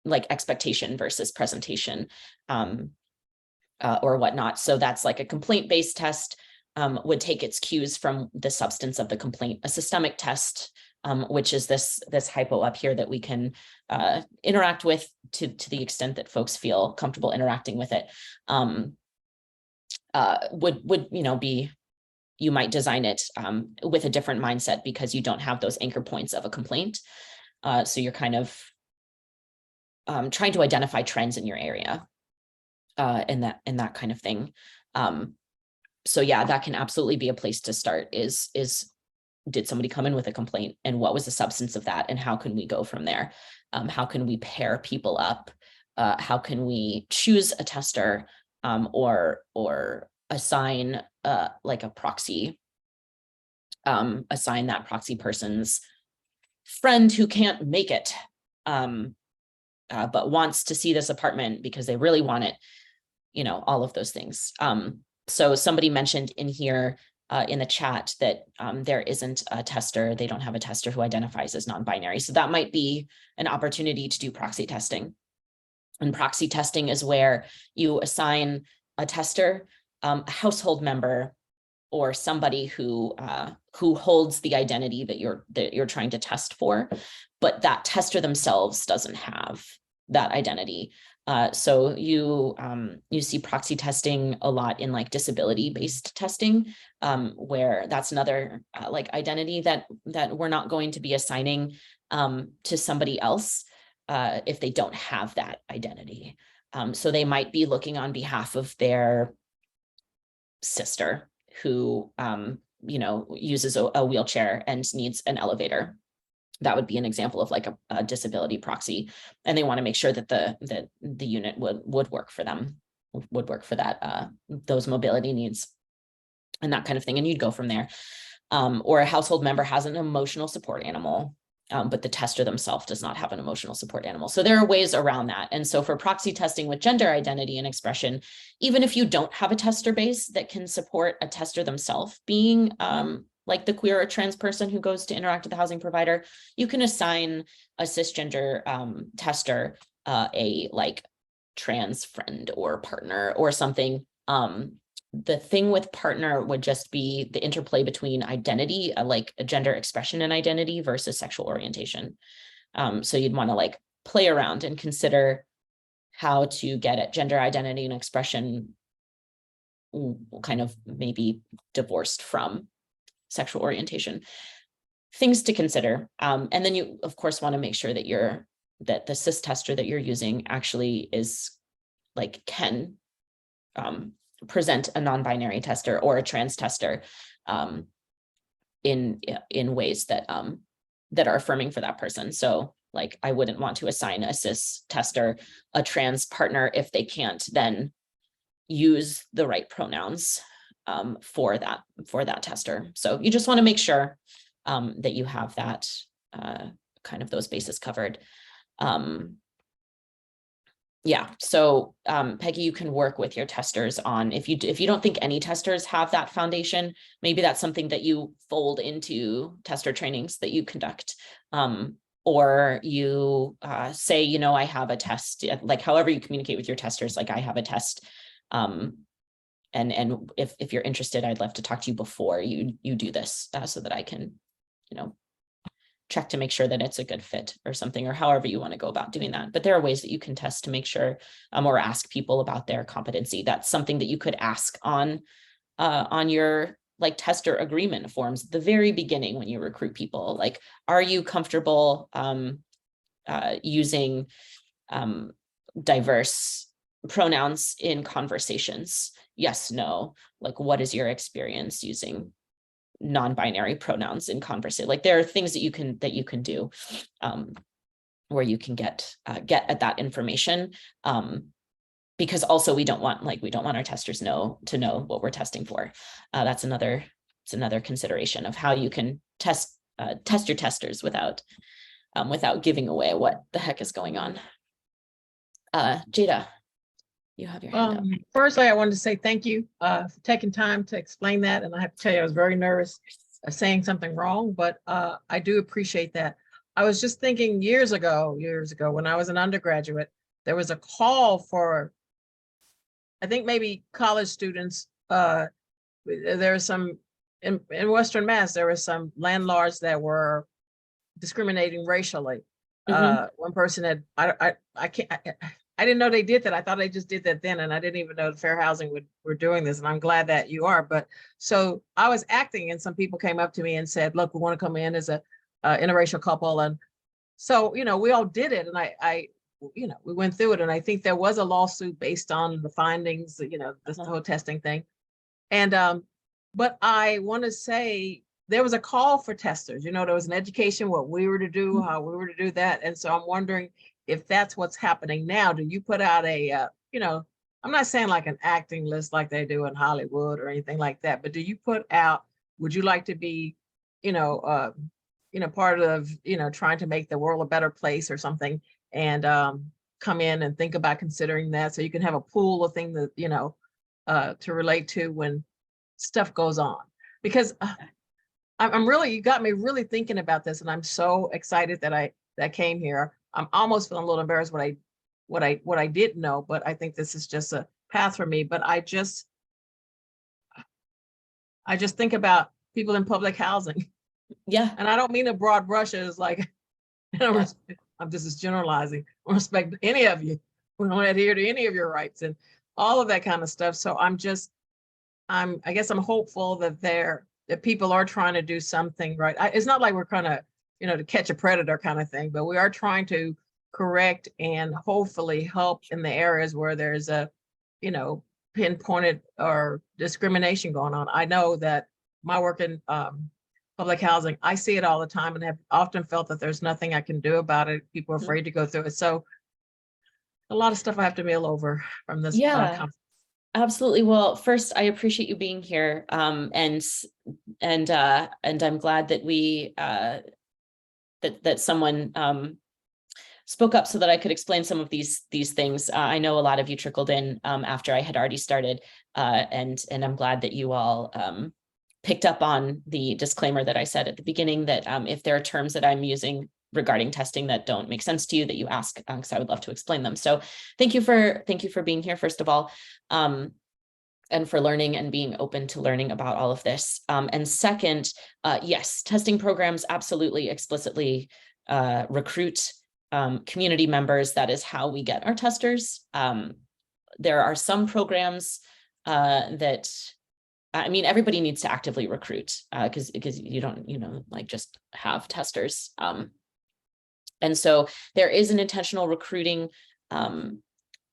like expectation versus presentation or whatnot. So that's like a complaint-based test would take its cues from the substance of the complaint. A systemic test, which is this hypo up here that we can interact with to the extent that folks feel comfortable interacting with it, would you know, be, you might design it with a different mindset because you don't have those anchor points of a complaint. So you're kind of trying to identify trends in your area and that kind of thing. So yeah, that can absolutely be a place to start is did somebody come in with a complaint and what was the substance of that? And how can we go from there? How can we pair people up? How can we choose a tester or assign like a proxy, assign that proxy person's friend who can't make it, but wants to see this apartment because they really want it, you know, all of those things. So somebody mentioned in here in the chat that there isn't a tester, they don't have a tester who identifies as non-binary. So that might be an opportunity to do proxy testing. And proxy testing is where you assign a tester, a household member, or somebody who holds the identity that you're trying to test for, but that tester themselves doesn't have that identity. So you see proxy testing a lot in like disability-based testing, where that's another like identity that we're not going to be assigning to somebody else if they don't have that identity. So they might be looking on behalf of their sister who you know, uses a wheelchair and needs an elevator. That would be an example of like a disability proxy, and they want to make sure that the unit would work for them, would work for that those mobility needs and that kind of thing. And you'd go from there. Or a household member has an emotional support animal, but the tester themselves does not have an emotional support animal. So there are ways around that. And so for proxy testing with gender identity and expression, even if you don't have a tester base that can support a tester themselves being like the queer or trans person who goes to interact with the housing provider, you can assign a cisgender tester a like trans friend or partner or something. The thing with partner would just be the interplay between identity, like a gender expression and identity versus sexual orientation. So you'd want to like play around and consider how to get at gender identity and expression kind of maybe divorced from sexual orientation. Things to consider. And then you, of course, want to make sure that the cis tester that you're using actually is like can present a non-binary tester or a trans tester in ways that that are affirming for that person. So like I wouldn't want to assign a cis tester a trans partner if they can't then use the right pronouns for that tester. So you just want to make sure that you have that kind of those bases covered. Yeah, so Peggy, you can work with your testers on if you don't think any testers have that foundation, maybe that's something that you fold into tester trainings that you conduct. Or you say, you know, I have a test, like however you communicate with your testers, like I have a test. And if you're interested, I'd love to talk to you before you do this so that I can, you know, check to make sure that it's a good fit or something, or however you want to go about doing that. But there are ways that you can test to make sure or ask people about their competency. That's something that you could ask on your like tester agreement forms at the very beginning when you recruit people. Like, are you comfortable using diverse pronouns in conversations? Yes, no. Like, what is your experience using non-binary pronouns in conversation? Like, there are things that you can do where you can get at that information because also we don't want our testers to know what we're testing for. It's another consideration of how you can test your testers without giving away what the heck is going on. Jada, you have your hand up. Firstly, I wanted to say thank you for taking time to explain that. And I have to tell you, I was very nervous of saying something wrong, but I do appreciate that. I was just thinking years ago, when I was an undergraduate, there was a call for, I think maybe college students. There was some in Western Mass, there were some landlords that were discriminating racially. One person had, I didn't know they did that. I thought they just did that then. And I didn't even know the Fair Housing were doing this. And I'm glad that you are. But so I was acting and some people came up to me and said, look, we want to come in as a interracial couple. And so, we all did it. And I we went through it. And I think there was a lawsuit based on the findings, the whole testing thing. And, but I want to say there was a call for testers, there was an education, what we were to do, how we were to do that. And so I'm wondering if that's what's happening now. Do you put out a, I'm not saying like an acting list like they do in Hollywood or anything like that, but do you put out, would you like to be, part of, trying to make the world a better place or something, and come in and think about considering that so you can have a pool of things that, to relate to when stuff goes on? Because I'm really, you got me really thinking about this, and I'm so excited that I came here. I'm almost feeling a little embarrassed what I didn't know, but I think this is just a path for me. But I just think about people in public housing. Yeah. And I don't mean a broad brush as like, I'm just generalizing. I don't respect any of you. We don't adhere to any of your rights and all of that kind of stuff. So I guess I'm hopeful that people are trying to do something right. It's not like we're kind of, to catch a predator kind of thing, but we are trying to correct and hopefully help in the areas where there's a, pinpointed or discrimination going on. I know that my work in public housing, I see it all the time and have often felt that there's nothing I can do about it. People are afraid to go through it. So a lot of stuff I have to mull over from this. Yeah. Absolutely. Well, first, I appreciate you being here. And I'm glad that we that someone spoke up so that I could explain some of these things. I know a lot of you trickled in after I had already started, and I'm glad that you all picked up on the disclaimer that I said at the beginning, that if there are terms that I'm using regarding testing that don't make sense to you, that you ask, because I would love to explain them. So thank you for being here, first of all, and for learning and being open to learning about all of this. And second, yes, testing programs absolutely explicitly recruit community members. That is how we get our testers. There are some programs that, everybody needs to actively recruit because you don't, just have testers. And so there is an intentional recruiting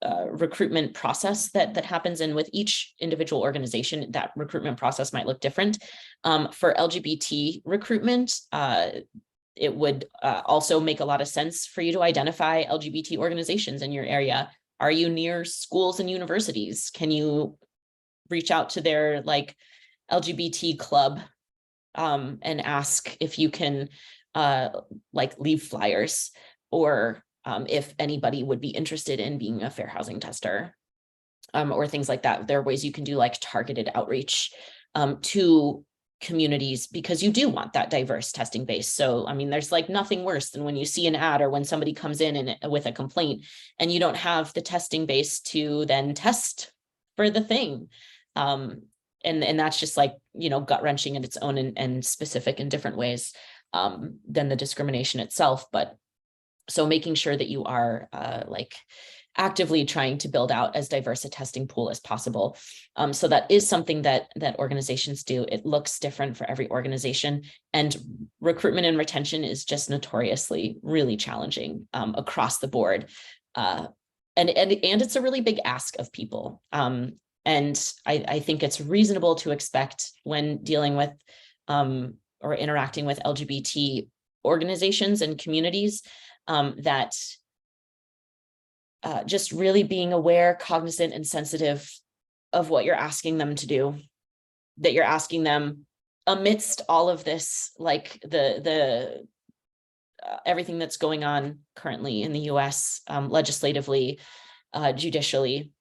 recruitment process that happens, and with each individual organization, that recruitment process might look different. For LGBT recruitment, it would also make a lot of sense for you to identify LGBT organizations in your area. Are you near schools and universities? Can you reach out to their LGBT club and ask if you can leave flyers, or if anybody would be interested in being a fair housing tester, or things like that. There are ways you can do targeted outreach to communities, because you do want that diverse testing base. So, there's nothing worse than when you see an ad or when somebody comes in with a complaint and you don't have the testing base to then test for the thing. And that's just gut wrenching in its own and specific in different ways than the discrimination itself. But so making sure that you are actively trying to build out as diverse a testing pool as possible. So that is something that organizations do. It looks different for every organization, and recruitment and retention is just notoriously really challenging across the board. And it's a really big ask of people. And I think it's reasonable to expect when dealing with or interacting with LGBT organizations and communities that just really being aware, cognizant, and sensitive of what you're asking them to do, that you're asking them amidst all of this, like the everything that's going on currently in the US, legislatively, judicially,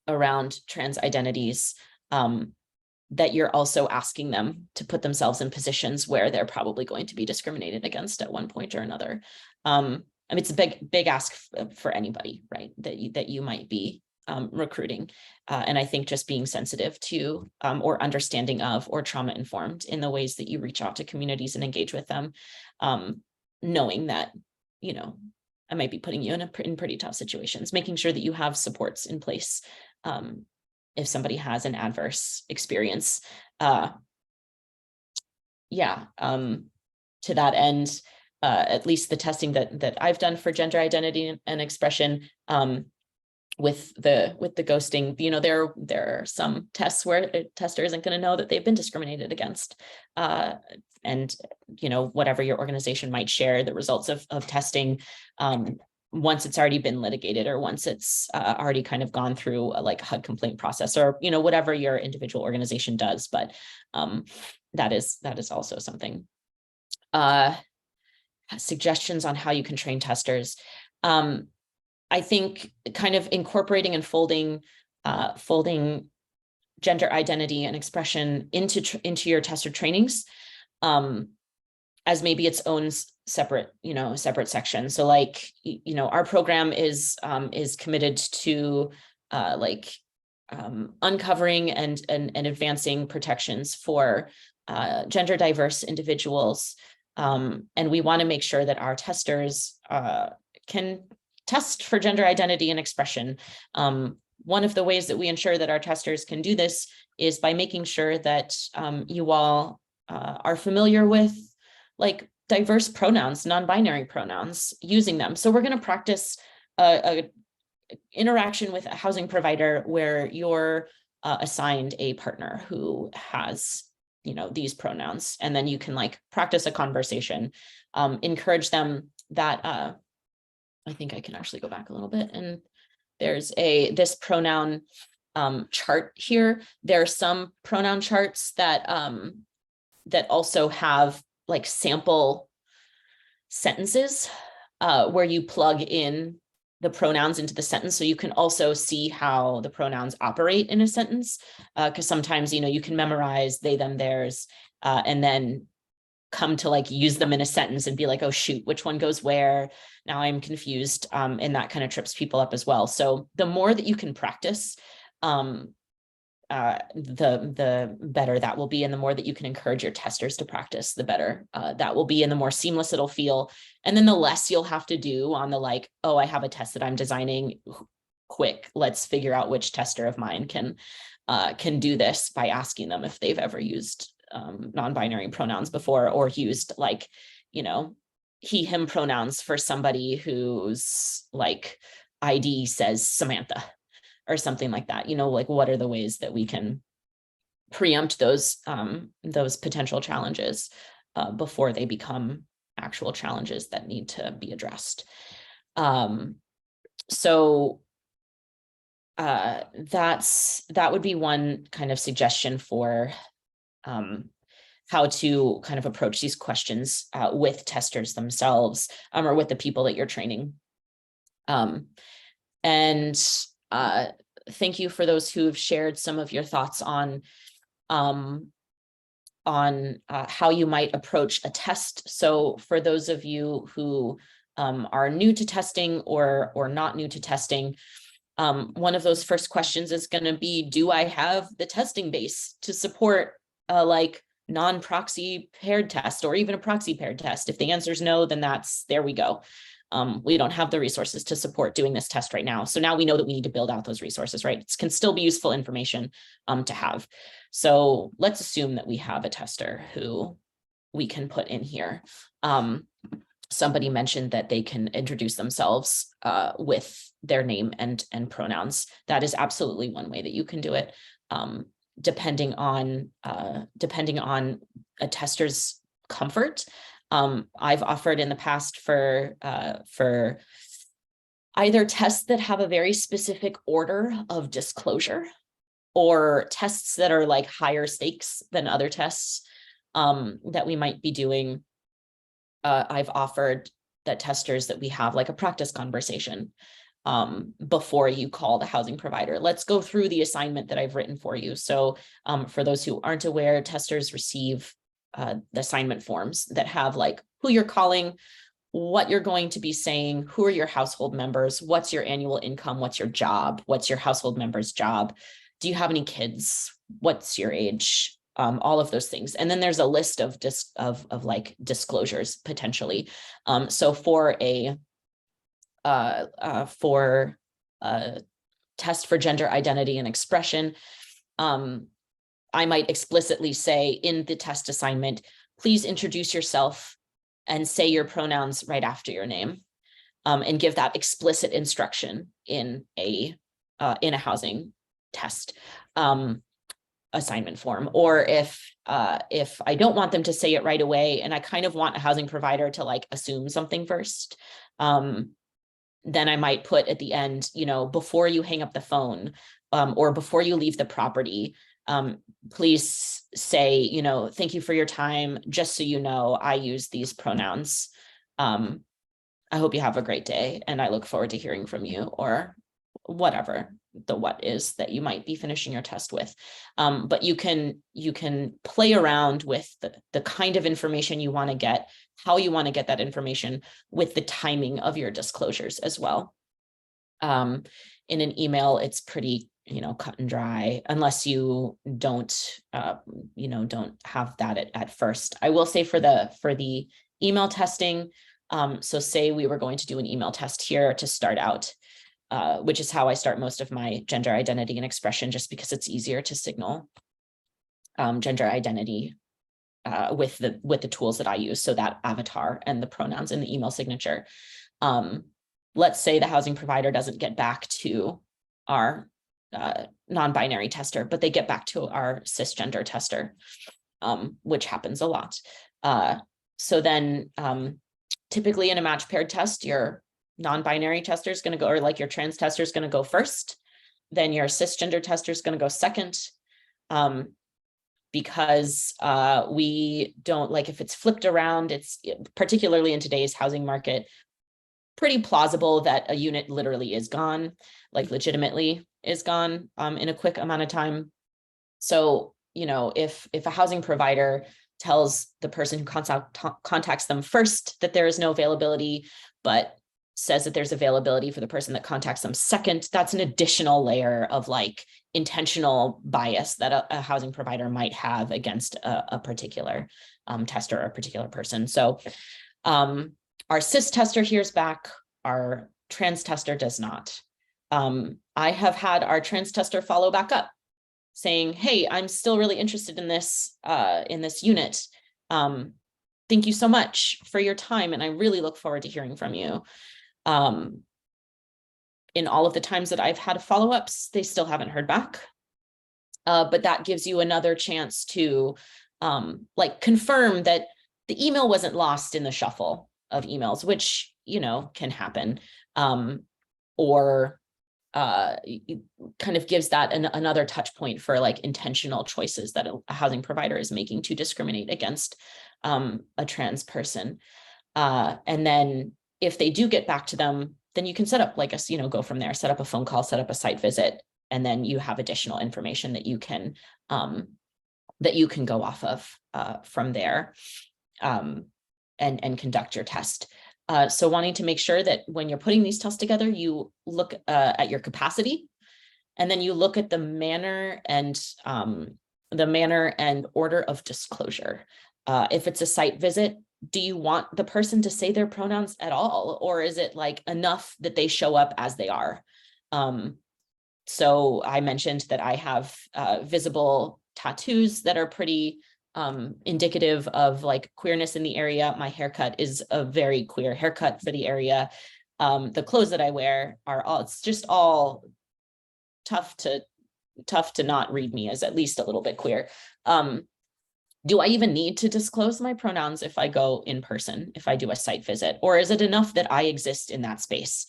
around trans identities, that you're also asking them to put themselves in positions where they're probably going to be discriminated against at one point or another. I mean, it's a big ask for anybody, right? That you might be recruiting. And I think just being sensitive to or understanding of or trauma informed in the ways that you reach out to communities and engage with them, knowing that, you know, I might be putting you in pretty tough situations, making sure that you have supports in place if somebody has an adverse experience. To that end, at least the testing that I've done for gender identity and expression, with the ghosting, you know, there are some tests where a tester isn't going to know that they've been discriminated against, and you know, whatever your organization might share the results of testing, once it's already been litigated, or once it's already kind of gone through a HUD complaint process, or you know, whatever your individual organization does. But that is also something. Suggestions on how you can train testers. I think kind of incorporating and folding gender identity and expression into your tester trainings, as maybe its own separate section. So like, you know, our program is committed to uncovering and advancing protections for gender diverse individuals. And we want to make sure that our testers can test for gender identity and expression. One of the ways that we ensure that our testers can do this is by making sure that you all are familiar with like diverse pronouns, non-binary pronouns, using them. So we're going to practice a interaction with a housing provider where you're assigned a partner who has, you know, these pronouns, and then you can like practice a conversation, encourage them that I think I can actually go back a little bit, and there's this pronoun chart here. There are some pronoun charts that that also have like sample sentences where you plug in the pronouns into the sentence, so you can also see how the pronouns operate in a sentence, because sometimes, you know, you can memorize they, them, theirs, and then come to like use them in a sentence and be like, oh shoot, which one goes where? Now I'm confused, and that kind of trips people up as well. So the more that you can practice, the better that will be, and the more that you can encourage your testers to practice, the better that will be, and the more seamless it'll feel. And then the less you'll have to do on the like, oh, I have a test that I'm designing, quick, let's figure out which tester of mine can do this, by asking them if they've ever used non-binary pronouns before, or used like, you know, he, him pronouns for somebody whose like ID says Samantha or something like that. You know, like what are the ways that we can preempt those potential challenges before they become actual challenges that need to be addressed. So that would be one kind of suggestion for how to kind of approach these questions with testers themselves, or with the people that you're training. And thank you for those who have shared some of your thoughts on how you might approach a test. So for those of you who are new to testing or not new to testing, one of those first questions is going to be, do I have the testing base to support like non-proxy paired test, or even a proxy paired test? If the answer is no, then there we go. We don't have the resources to support doing this test right now. So now we know that we need to build out those resources, right? It can still be useful information to have. So let's assume that we have a tester who we can put in here. Somebody mentioned that they can introduce themselves with their name and pronouns. That is absolutely one way that you can do it, depending on a tester's comfort. I've offered in the past for either tests that have a very specific order of disclosure, or tests that are like higher stakes than other tests that we might be doing. I've offered that testers that we have like a practice conversation before you call the housing provider. Let's go through the assignment that I've written for you. So for those who aren't aware, testers receive the assignment forms that have like who you're calling, what you're going to be saying, who are your household members, what's your annual income, what's your job, what's your household member's job, do you have any kids, what's your age, all of those things. And then there's a list of like disclosures potentially. So for a test for gender identity and expression, I might explicitly say in the test assignment, please introduce yourself and say your pronouns right after your name, and give that explicit instruction in a housing test assignment form. Or if I don't want them to say it right away and I kind of want a housing provider to like assume something first, then I might put at the end, you know, before you hang up the phone, or before you leave the property, please say, you know, thank you for your time. Just so you know, I use these pronouns. I hope you have a great day and I look forward to hearing from you, or whatever the what is that you might be finishing your test with. But you can play around with the kind of information you want to get, how you want to get that information, with the timing of your disclosures as well. In an email, it's pretty, you know, cut and dry, unless you don't, don't have that at first. I will say for the email testing, so say we were going to do an email test here to start out, which is how I start most of my gender identity and expression, just because it's easier to signal gender identity with the tools that I use. So that avatar and the pronouns in the email signature. Let's say the housing provider doesn't get back to our non-binary tester, but they get back to our cisgender tester, which happens a lot. So then typically in a match paired test, your non-binary tester is going to go, or like your trans tester is going to go first, then your cisgender tester is going to go second, because we don't like, if it's flipped around, it's particularly in today's housing market, pretty plausible that a unit literally is gone, like legitimately is gone in a quick amount of time. So, you know, if a housing provider tells the person who contacts them first that there is no availability, but says that there's availability for the person that contacts them second, that's an additional layer of like intentional bias that a housing provider might have against a particular tester or a particular person. So our cis tester hears back, our trans tester does not. I have had our trans tester follow back up saying, hey, I'm still really interested in this unit. Thank you so much for your time. And I really look forward to hearing from you. In all of the times that I've had follow-ups, they still haven't heard back. But that gives you another chance to like confirm that the email wasn't lost in the shuffle of emails, which, you know, can happen. Or it kind of gives that another touch point for like intentional choices that a housing provider is making to discriminate against a trans person. And then if they do get back to them, then you can set up like go from there, set up a phone call, set up a site visit, and then you have additional information that you can go off of from there, and conduct your test. So wanting to make sure that when you're putting these tests together, you look at your capacity, and then you look at the manner and order of disclosure. If it's a site visit, do you want the person to say their pronouns at all? Or is it like enough that they show up as they are? So I mentioned that I have visible tattoos that are pretty indicative of like queerness in the area. My haircut is a very queer haircut for the area. The clothes that I wear are it's just all tough to not read me as at least a little bit queer. Do I even need to disclose my pronouns if I go in person, if I do a site visit, or is it enough that I exist in that space?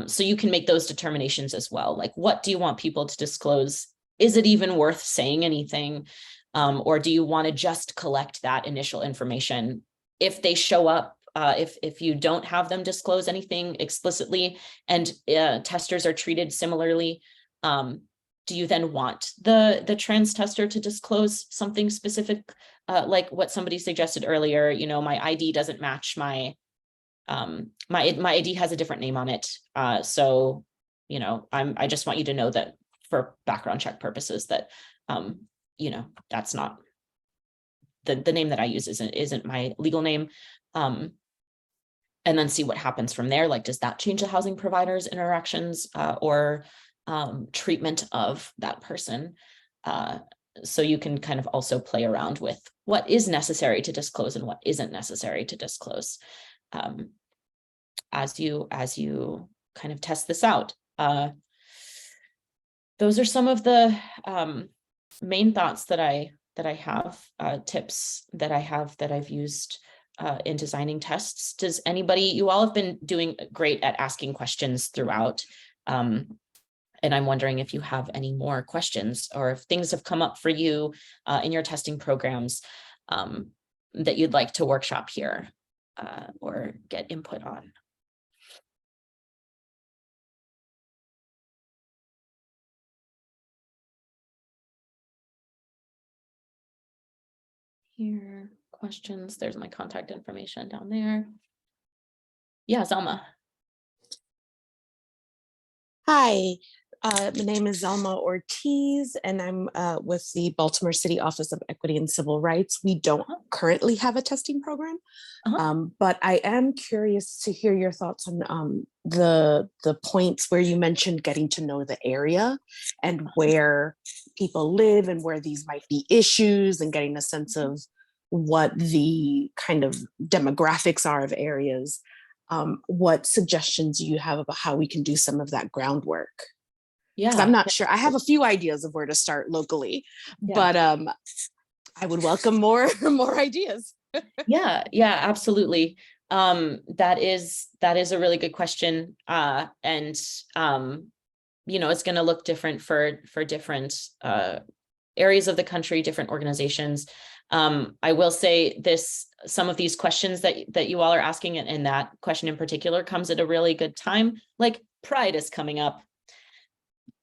So you can make those determinations as well. Like, what do you want people to disclose? Is it even worth saying anything? Or do you want to just collect that initial information? If they show up, if you don't have them disclose anything explicitly and testers are treated similarly, do you then want the trans tester to disclose something specific, like what somebody suggested earlier? You know, my ID doesn't match my ID has a different name on it. So, you know, I just want you to know that for background check purposes that, you know, that's not the name that I use isn't my legal name. And then see what happens from there. Like, does that change the housing provider's interactions or treatment of that person? So you can kind of also play around with what is necessary to disclose and what isn't necessary to disclose. As you kind of test this out. Those are some of the main thoughts that I have, tips that I have that I've used in designing tests. Does anybody, you all have been doing great at asking questions throughout. And I'm wondering if you have any more questions or if things have come up for you in your testing programs that you'd like to workshop here or get input on. Here, questions, there's my contact information down there. Yeah, Zelma. Hi, my name is Zelma Ortiz, and I'm with the Baltimore City Office of Equity and Civil Rights. We don't currently have a testing program, but I am curious to hear your thoughts on the points where you mentioned getting to know the area and where people live and where these might be issues and getting a sense of what the kind of demographics are of areas. What suggestions do you have about how we can do some of that groundwork? Yeah, I'm not sure. I have a few ideas of where to start locally, but I would welcome more ideas. yeah, absolutely. That is a really good question. And you know, it's going to look different for different areas of the country, different organizations. I will say this, some of these questions that you all are asking, and that question in particular comes at a really good time. Like, Pride is coming up.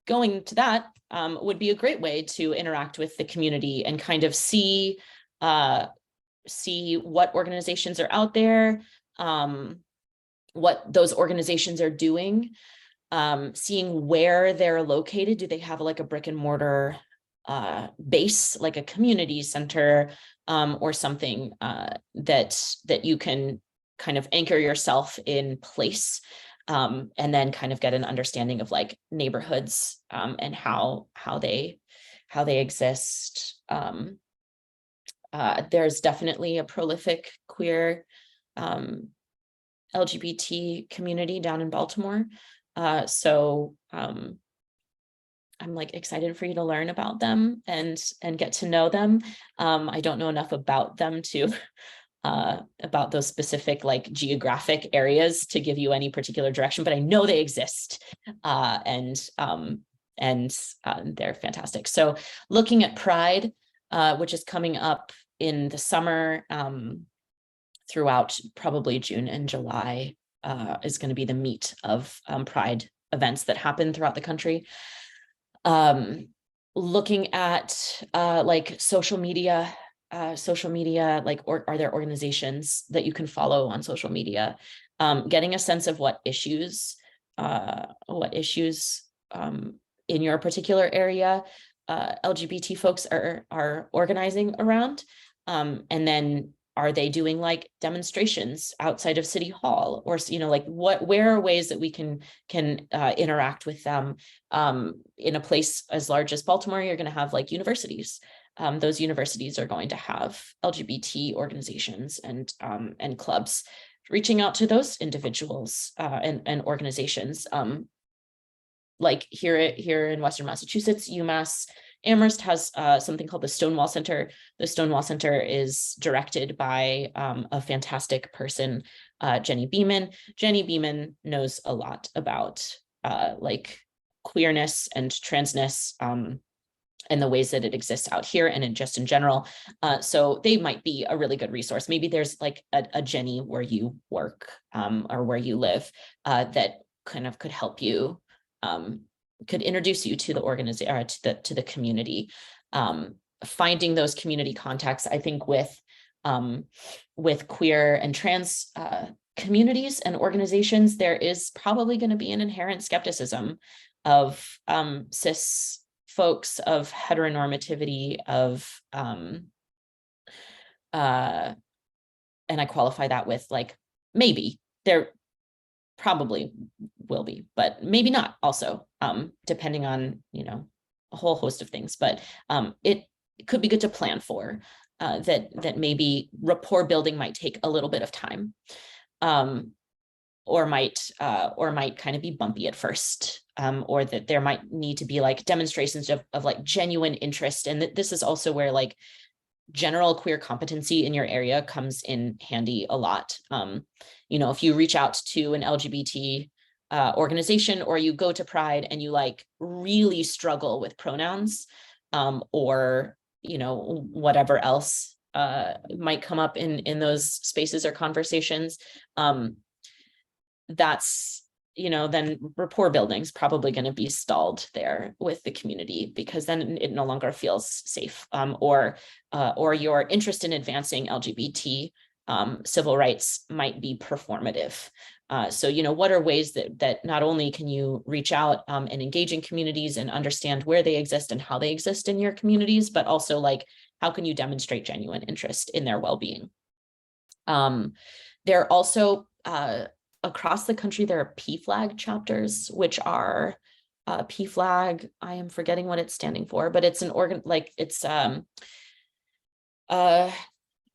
Going to that would be a great way to interact with the community and kind of see what organizations are out there, what those organizations are doing, seeing where they're located. Do they have like a brick and mortar base, like a community center or something that you can kind of anchor yourself in place, and then kind of get an understanding of like neighborhoods and how they exist. There's definitely a prolific queer LGBT community down in Baltimore. So I'm like excited for you to learn about them and get to know them. I don't know enough about them to about those specific like geographic areas to give you any particular direction, but I know they exist and they're fantastic. So looking at Pride, which is coming up in the summer, throughout probably June and July, is going to be the meat of Pride events that happen throughout the country. Looking at like social media, like, or are there organizations that you can follow on social media? Getting a sense of what issues in your particular area LGBT folks are organizing around, and then are they doing like demonstrations outside of City Hall, or, you know, like where are ways that we can interact with them? In a place as large as Baltimore, you're going to have like universities. Those universities are going to have LGBT organizations and clubs, reaching out to those individuals and organizations. Like here in Western Massachusetts, UMass Amherst has something called the Stonewall Center. The Stonewall Center is directed by a fantastic person Jenny Beeman. Jenny Beeman knows a lot about like queerness and transness, and the ways that it exists out here and just in general. So they might be a really good resource. Maybe there's like a Jenny where you work or where you live that kind of could help you, could introduce you to the organization or to the community. Finding those community contacts, I think with queer and trans communities and organizations, there is probably going to be an inherent skepticism of cis folks, of heteronormativity, of and I qualify that with like, maybe there probably will be, but maybe not also, depending on, you know, a whole host of things. But it could be good to plan for that maybe rapport building might take a little bit of time, or might kind of be bumpy at first, or that there might need to be like demonstrations of like genuine interest. And this is also where like general queer competency in your area comes in handy a lot. You know, if you reach out to an LGBT organization, or you go to Pride and you like really struggle with pronouns, or, you know, whatever else might come up in those spaces or conversations, that's, you know, then rapport building is probably going to be stalled there with the community, because then it no longer feels safe, or your interest in advancing LGBT civil rights might be performative. So, you know, what are ways that not only can you reach out and engage in communities and understand where they exist and how they exist in your communities, but also like, how can you demonstrate genuine interest in their well-being? There are also, across the country, there are PFLAG chapters, which are PFLAG, I am forgetting what it's standing for, but it's an organ, like it's a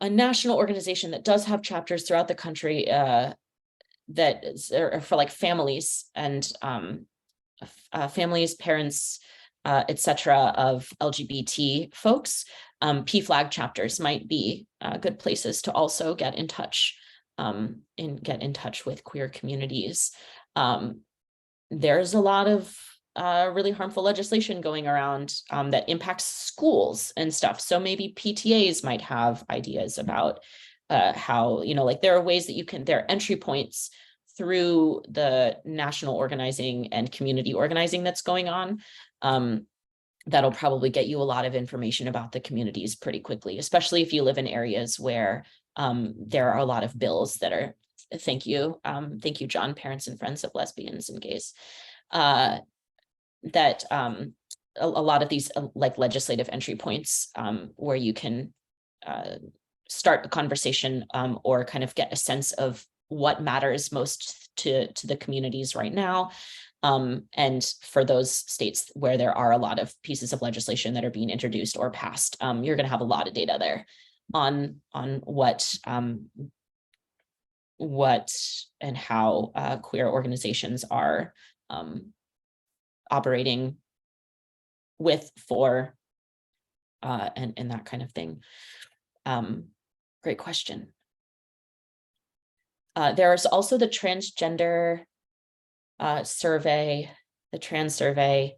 national organization that does have chapters throughout the country that are for like families and families, parents, etc. of LGBT folks. PFLAG chapters might be good places to also get in touch with queer communities. There's a lot of really harmful legislation going around that impacts schools and stuff. So maybe PTAs might have ideas about how, you know, like there are ways that you can, there are entry points through the national organizing and community organizing that's going on. That'll probably get you a lot of information about the communities pretty quickly, especially if you live in areas where there are a lot of bills that are, thank you, John, Parents and Friends of Lesbians and Gays, that a lot of these like legislative entry points where you can start a conversation or kind of get a sense of what matters most to the communities right now. And for those states where there are a lot of pieces of legislation that are being introduced or passed, you're going to have a lot of data there on what and how queer organizations are operating with, for, and that kind of thing. Great question. There's also the transgender survey. The trans survey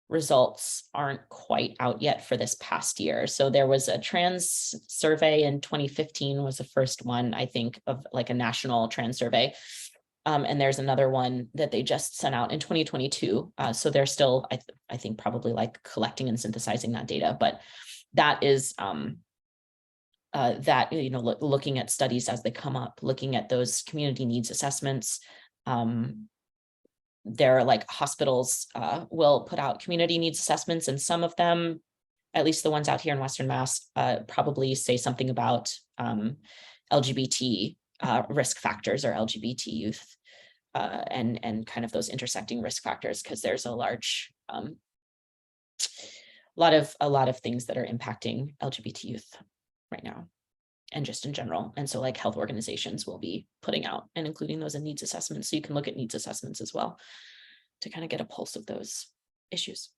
results aren't quite out yet for this past year. So there was a trans survey in 2015 was the first one, I think, of like a national trans survey. And there's another one that they just sent out in 2022. So they're still, I think, probably like collecting and synthesizing that data, but that is that, you know, looking at studies as they come up, looking at those community needs assessments. There are like hospitals will put out community needs assessments, and some of them, at least the ones out here in Western Mass, probably say something about LGBT risk factors or LGBT youth and kind of those intersecting risk factors, because there's a large a lot of things that are impacting LGBT youth right now and just in general. And so like health organizations will be putting out and including those in needs assessments. So you can look at needs assessments as well to kind of get a pulse of those issues.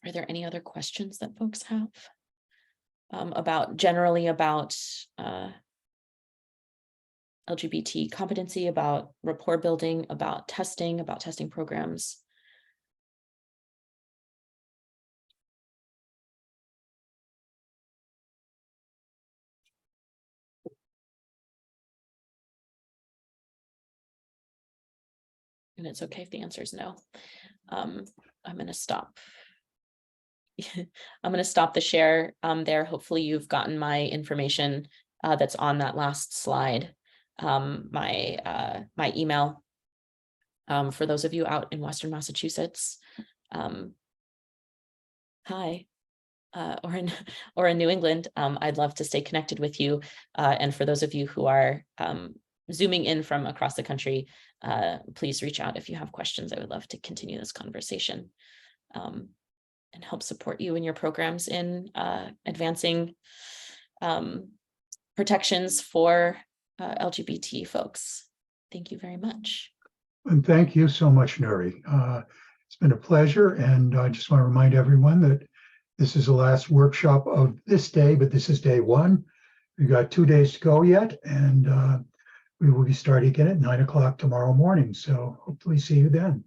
Are there any other questions that folks have generally about LGBT competency, about rapport building, about testing programs. And it's okay if the answer is no. I'm going to stop. I'm going to stop the share there. Hopefully you've gotten my information that's on that last slide. My email for those of you out in Western Massachusetts. Hi. Or in New England, I'd love to stay connected with you. And for those of you who are zooming in from across the country, please reach out if you have questions. I would love to continue this conversation and help support you in your programs in advancing protections for LGBT folks. Thank you very much. And thank you so much, Nuri. It's been a pleasure. And I just want to remind everyone that this is the last workshop of this day, but this is day one. We've got 2 days to go yet, and we will be starting again at 9 o'clock tomorrow morning. So hopefully see you then.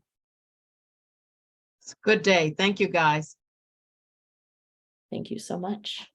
It's a good day. Thank you, guys. Thank you so much.